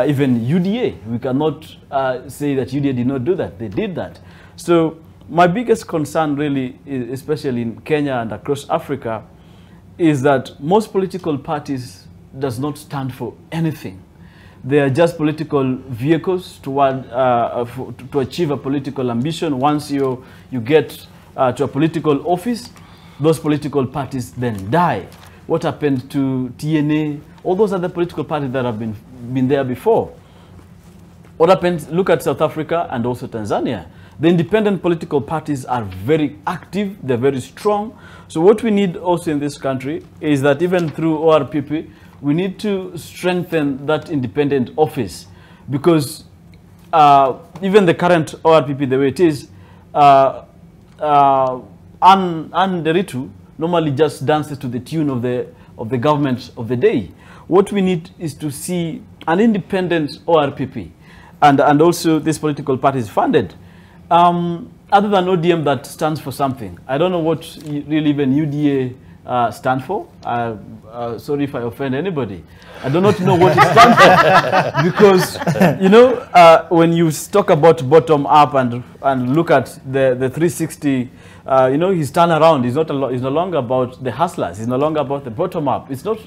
Even UDA, we cannot say that UDA did not do that. They did that. So my biggest concern really, especially in Kenya and across Africa, is that most political parties does not stand for anything. They are just political vehicles toward, to achieve a political ambition. Once you get to a political office, those political parties then die. What happened to TNA? All those other political parties that have been there before. What happens, look at South Africa and also Tanzania. The independent political parties are very active, they're very strong. So what we need also in this country is that even through ORPP, we need to strengthen that independent office, because even the current ORPP, the way it is, Anne Deritu normally just dances to the tune of the government of the day. What we need is to see an independent ORPP, and also this political party is funded. Other than ODM that stands for something. I don't know what really even UDA stand for. Sorry if I offend anybody. I do not know what it stands for. Because, you know, when you talk about bottom up and look at the 360, you know, his turnaround is no longer about the hustlers. It's no longer about the bottom up. It's not.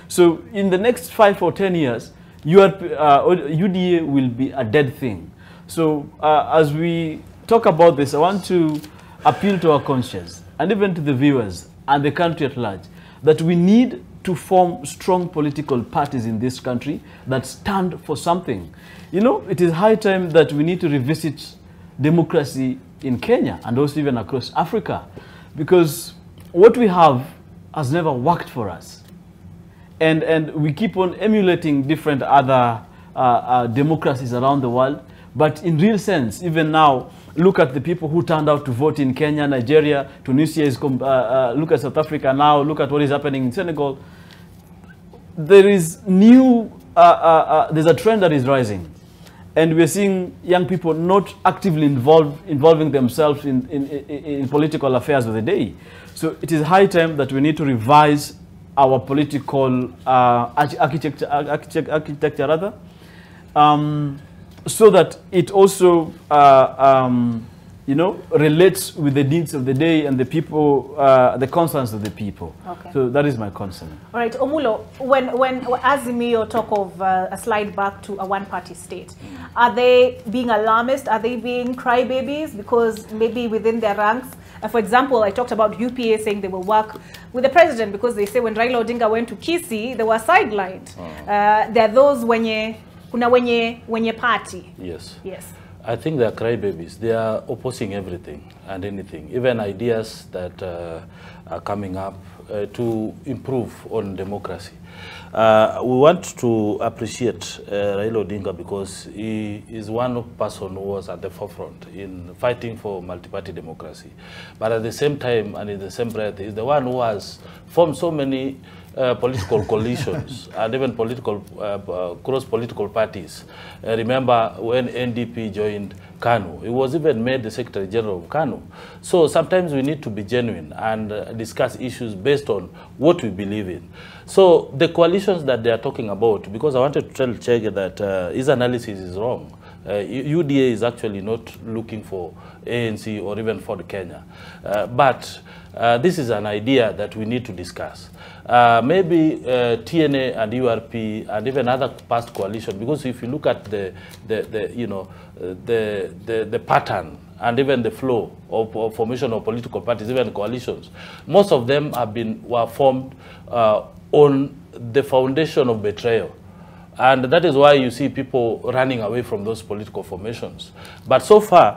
So in the next 5 or 10 years, UDA will be a dead thing. So as we talk about this, I want to appeal to our conscience and even to the viewers and the country at large that we need to form strong political parties in this country that stand for something. You know, it is high time that we need to revisit democracy in Kenya and also even across Africa, because what we have has never worked for us. And we keep on emulating different other democracies around the world. But in real sense, even now, look at the people who turned out to vote in Kenya, Nigeria, Tunisia, look at South Africa now, look at what is happening in Senegal. There is there's a trend that is rising. And we're seeing young people not actively involving themselves in political affairs of the day. So it is high time that we need to revise our political architecture rather, so that it also, you know, relates with the needs of the day and the people, the concerns of the people. Okay. So that is my concern. All right, Omulo, when Azimio talk of a slide back to a one-party state, are they being alarmist? Are they being crybabies? Because maybe within their ranks, for example, I talked about UPA saying they will work with the president because they say when Raila Odinga went to Kisii, they were sidelined. There are those wenye party. Yes. Yes. I think they are crybabies. They are opposing everything and anything, even ideas that are coming up to improve on democracy. We want to appreciate Raila Odinga because he is one person who was at the forefront in fighting for multi-party democracy. But at the same time and in the same breath, he's the one who has formed so many political coalitions and even cross-political parties. Remember when NDP joined KANU, he was even made the Secretary General of KANU. So sometimes we need to be genuine and discuss issues based on what we believe in. So the coalitions that they are talking about, because I wanted to tell Chege that his analysis is wrong. UDA is actually not looking for ANC or even for Kenya. But this is an idea that we need to discuss. Maybe TNA and URP and even other past coalitions, because if you look at the pattern and even the flow of formation of political parties, even coalitions, most of them were formed on the foundation of betrayal. And that is why you see people running away from those political formations. But so far,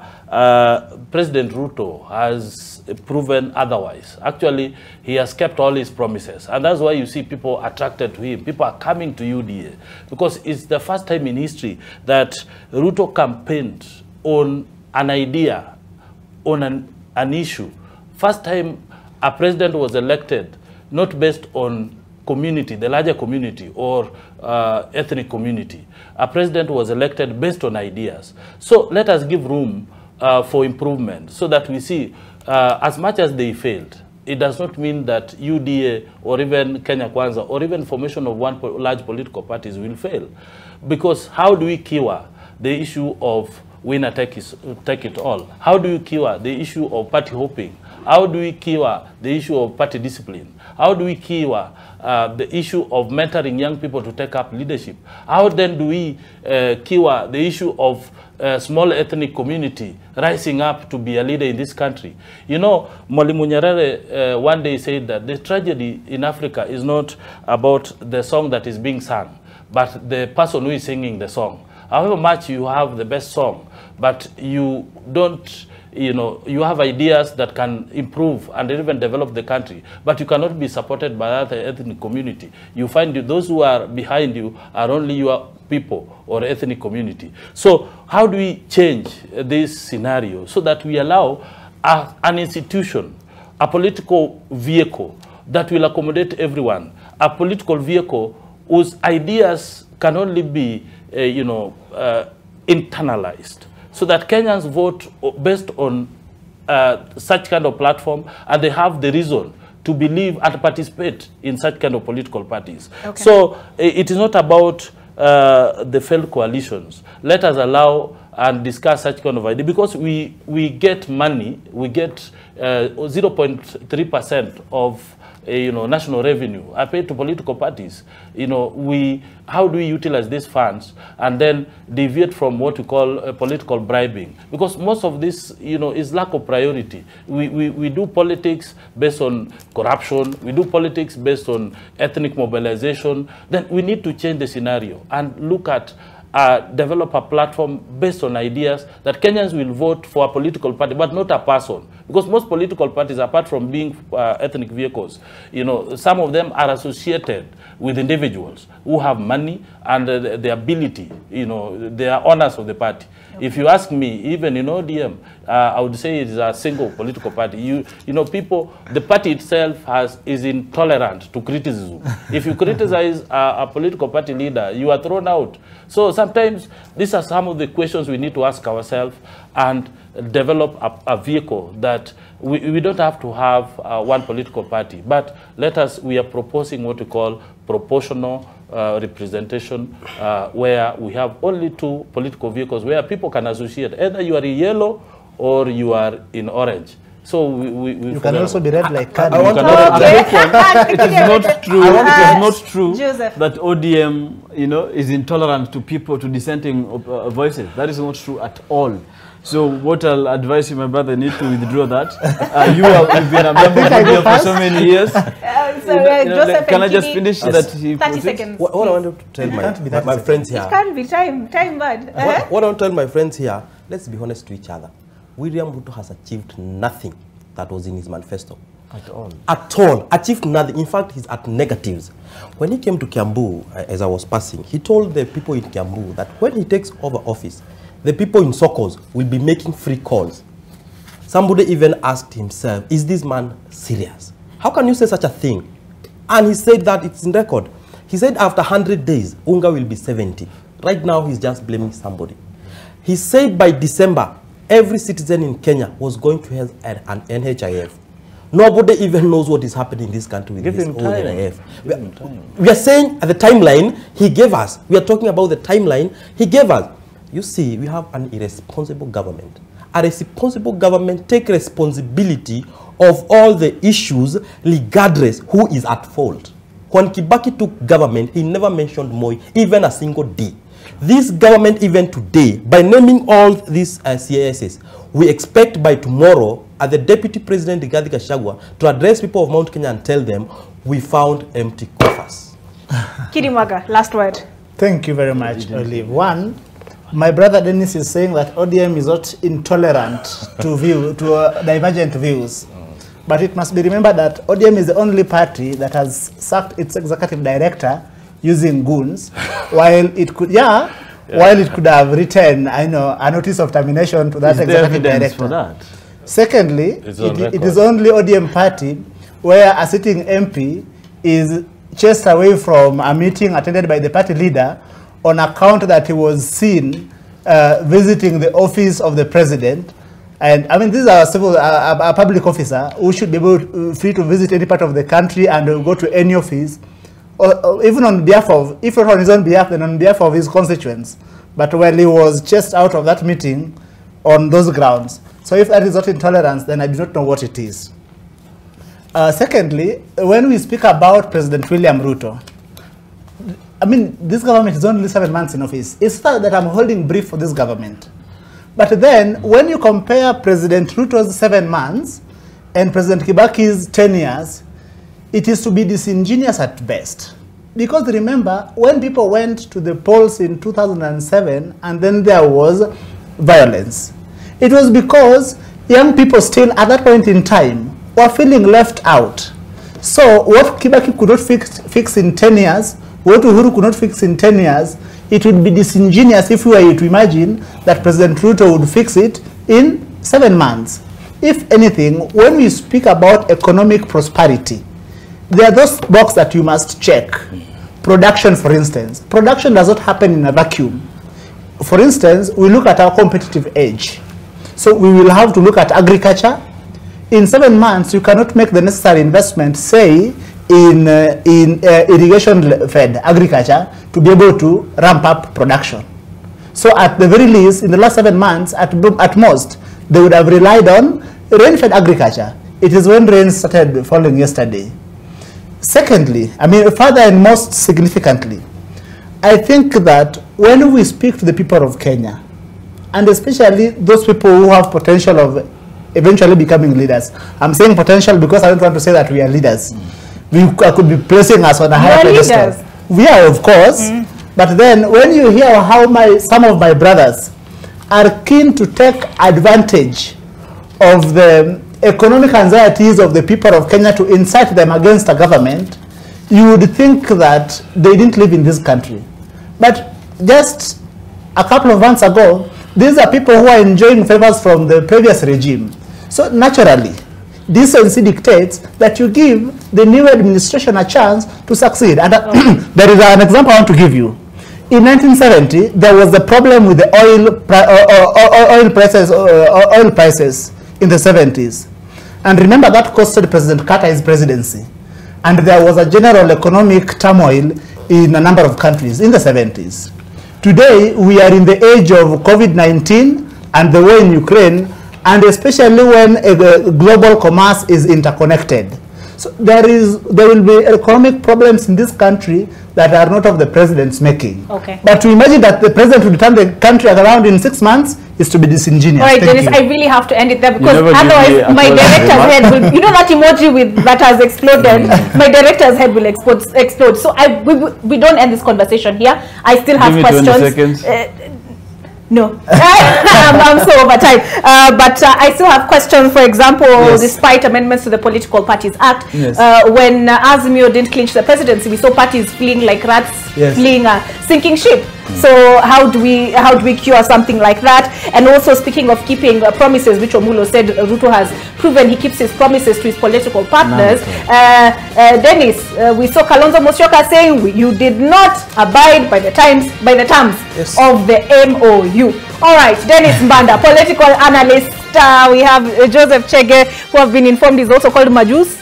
President Ruto has proven otherwise. Actually, he has kept all his promises. And that's why you see people attracted to him. People are coming to UDA. Because it's the first time in history that Ruto campaigned on an idea, on an issue. First time a president was elected, not based on community, the larger community or ethnic community. A president was elected based on ideas. So let us give room for improvement so that we see as much as they failed, it does not mean that UDA or even Kenya Kwanza or even formation of one large political parties will fail. Because how do we cure the issue of winner take it all? How do you cure the issue of party hopping? How do we cure the issue of party discipline? How do we cure the issue of mentoring young people to take up leadership? How then do we cure the issue of small ethnic community rising up to be a leader in this country? You know, Mwalimu Nyerere one day said that the tragedy in Africa is not about the song that is being sung, but the person who is singing the song. However much you have the best song, but you don't, you have ideas that can improve and even develop the country, but you cannot be supported by other ethnic community. You find those who are behind you are only your people or ethnic community. So how do we change this scenario so that we allow an institution, a political vehicle that will accommodate everyone, a political vehicle whose ideas can only be, internalized, so that Kenyans vote based on such kind of platform, and they have the reason to believe and participate in such kind of political parties. Okay. So it is not about the failed coalitions. Let us allow and discuss such kind of idea, because we get money, we get 0.3% of national revenue are paid to political parties. How do we utilize these funds and then deviate from what we call political bribing? Because most of this, is lack of priority. We do politics based on corruption. We do politics based on ethnic mobilization. Then we need to change the scenario and look at develop a platform based on ideas that Kenyans will vote for a political party, but not a person. Because most political parties, apart from being ethnic vehicles, some of them are associated with individuals who have money and the ability, they are owners of the party. Okay. If you ask me, even in ODM, I would say it is a single political party. The party itself is intolerant to criticism. If you criticize a political party leader, you are thrown out. So sometimes these are some of the questions we need to ask ourselves and develop a vehicle that we don't have to have one political party, but we are proposing what we call proportional representation, where we have only 2 political vehicles where people can associate. Either you are in yellow or you are in orange. So you can also be red like Kadi. It is not true. It is not true Joseph, that ODM, is intolerant to people, to dissenting voices. That is not true at all. So what I'll advise you, my brother, need to withdraw that. You've been a member of ODM for so many years. Joseph, can I just finish that? 30 seconds. What I want to tell my friends here. It can't be time bad. What I want to tell my friends here, let's be honest to each other. William Ruto has achieved nothing that was in his manifesto. At all. At all. Achieved nothing. In fact, he's at negatives. When he came to Kiambu, as I was passing, he told the people in Kiambu that when he takes over office, the people in Sokos will be making free calls. Somebody even asked himself, is this man serious? How can you say such a thing? And he said that it's in record. He said after 100 days, Unga will be 70. Right now, he's just blaming somebody. He said by December, every citizen in Kenya was going to have an NHIF. Nobody even knows what is happening in this country with this NHIF. We are saying at the timeline he gave us. We are talking about the timeline he gave us. You see, we have an irresponsible government. A responsible government takes responsibility of all the issues regardless who is at fault. When Kibaki took government, he never mentioned Moi, even a single D. This government, even today, by naming all these CASs, we expect by tomorrow, the Deputy President Rigathi Gachagua to address people of Mount Kenya and tell them, we found empty coffers. Kidimwaga, last word. Thank you very much, Olive. One, my brother Dennis is saying that ODM is not intolerant to divergent views. But it must be remembered that ODM is the only party that has sacked its executive director using goons, while it could, while it could have written, a notice of termination to that executive director. For that? Secondly, it is only ODM party where a sitting MP is chased away from a meeting attended by the party leader on account that he was seen visiting the office of the president. And I mean, this is a public officer who should be free to visit any part of the country and go to any office, or even on behalf of, if not on his own behalf, then on behalf of his constituents. But when he was chased out of that meeting on those grounds. So if that is not intolerance, then I do not know what it is. Secondly, when we speak about President William Ruto, I mean, this government is only 7 months in office. It's not that I'm holding brief for this government. But then, when you compare President Ruto's 7 months and President Kibaki's 10 years, it is to be disingenuous at best. Because remember, when people went to the polls in 2007 and then there was violence, it was because young people still at that point in time were feeling left out. So what Kibaki could not fix in 10 years, what Uhuru could not fix in 10 years, it would be disingenuous if we were to imagine that President Ruto would fix it in 7 months. If anything, when we speak about economic prosperity, there are those boxes that you must check. Production, for instance. Production does not happen in a vacuum. For instance, we look at our competitive edge. So we will have to look at agriculture. In 7 months, you cannot make the necessary investment, say, in irrigation-fed agriculture to be able to ramp up production. So at the very least, in the last 7 months, at most, they would have relied on rain-fed agriculture. It is when rain started falling yesterday. Secondly, I mean, further and most significantly, I think that when we speak to the people of Kenya, and especially those people who have potential of eventually becoming leaders. I'm saying potential because I don't want to say that we are leaders. I could be placing us on a higher pedestal. We are, of course. But then when you hear how some of my brothers are keen to take advantage of the economic anxieties of the people of Kenya to incite them against a government, you would think that they didn't live in this country. But just a couple of months ago, these are people who are enjoying favors from the previous regime. So naturally, decency dictates that you give the new administration a chance to succeed. And there is an example I want to give you. In 1970, there was the problem with the oil prices in the 70s. And remember that costed President Carter his presidency. And there was a general economic turmoil in a number of countries in the 70s. Today, we are in the age of COVID-19 and the war in Ukraine, and especially when global commerce is interconnected. So there will be economic problems in this country that are not of the president's making. Okay. But to imagine that the president will turn the country around in 6 months is to be disingenuous. All right, Dennis, I really have to end it there because otherwise my director's head will, you know that emoji that has exploded, my director's head will explode. So we don't end this conversation here. I still have questions. 20 seconds. No, I'm so over time. But I still have questions. For example, despite amendments to the Political Parties Act, when Azimio didn't clinch the presidency, we saw parties fleeing like rats, fleeing a sinking ship. So how do we cure something like that? And also speaking of keeping promises, which Omulo said Ruto has proven he keeps his promises to his political partners. Dennis, we saw Kalonzo Musyoka saying you did not abide by the terms of the MOU. All right, Dennis Mbanda, political analyst. We have Joseph Chege, who have been informed is also called Majus.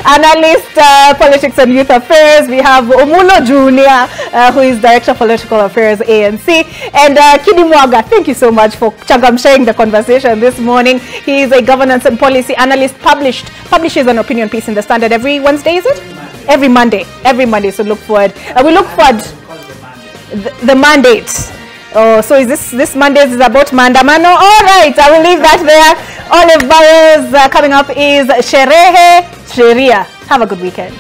Analyst, politics and youth affairs. We have Omulo Jr., who is director of political affairs, ANC, and Kidimwaga. Thank you so much for sharing the conversation this morning. He is a governance and policy analyst. Publishes an opinion piece in the Standard every Wednesday. Is it? Every Monday. So look forward. We look forward. The mandate. Oh, so is this Monday is about Mandamano? All right, I will leave that there. Olive Barrows coming up is Sherehe Sheria. Have a good weekend.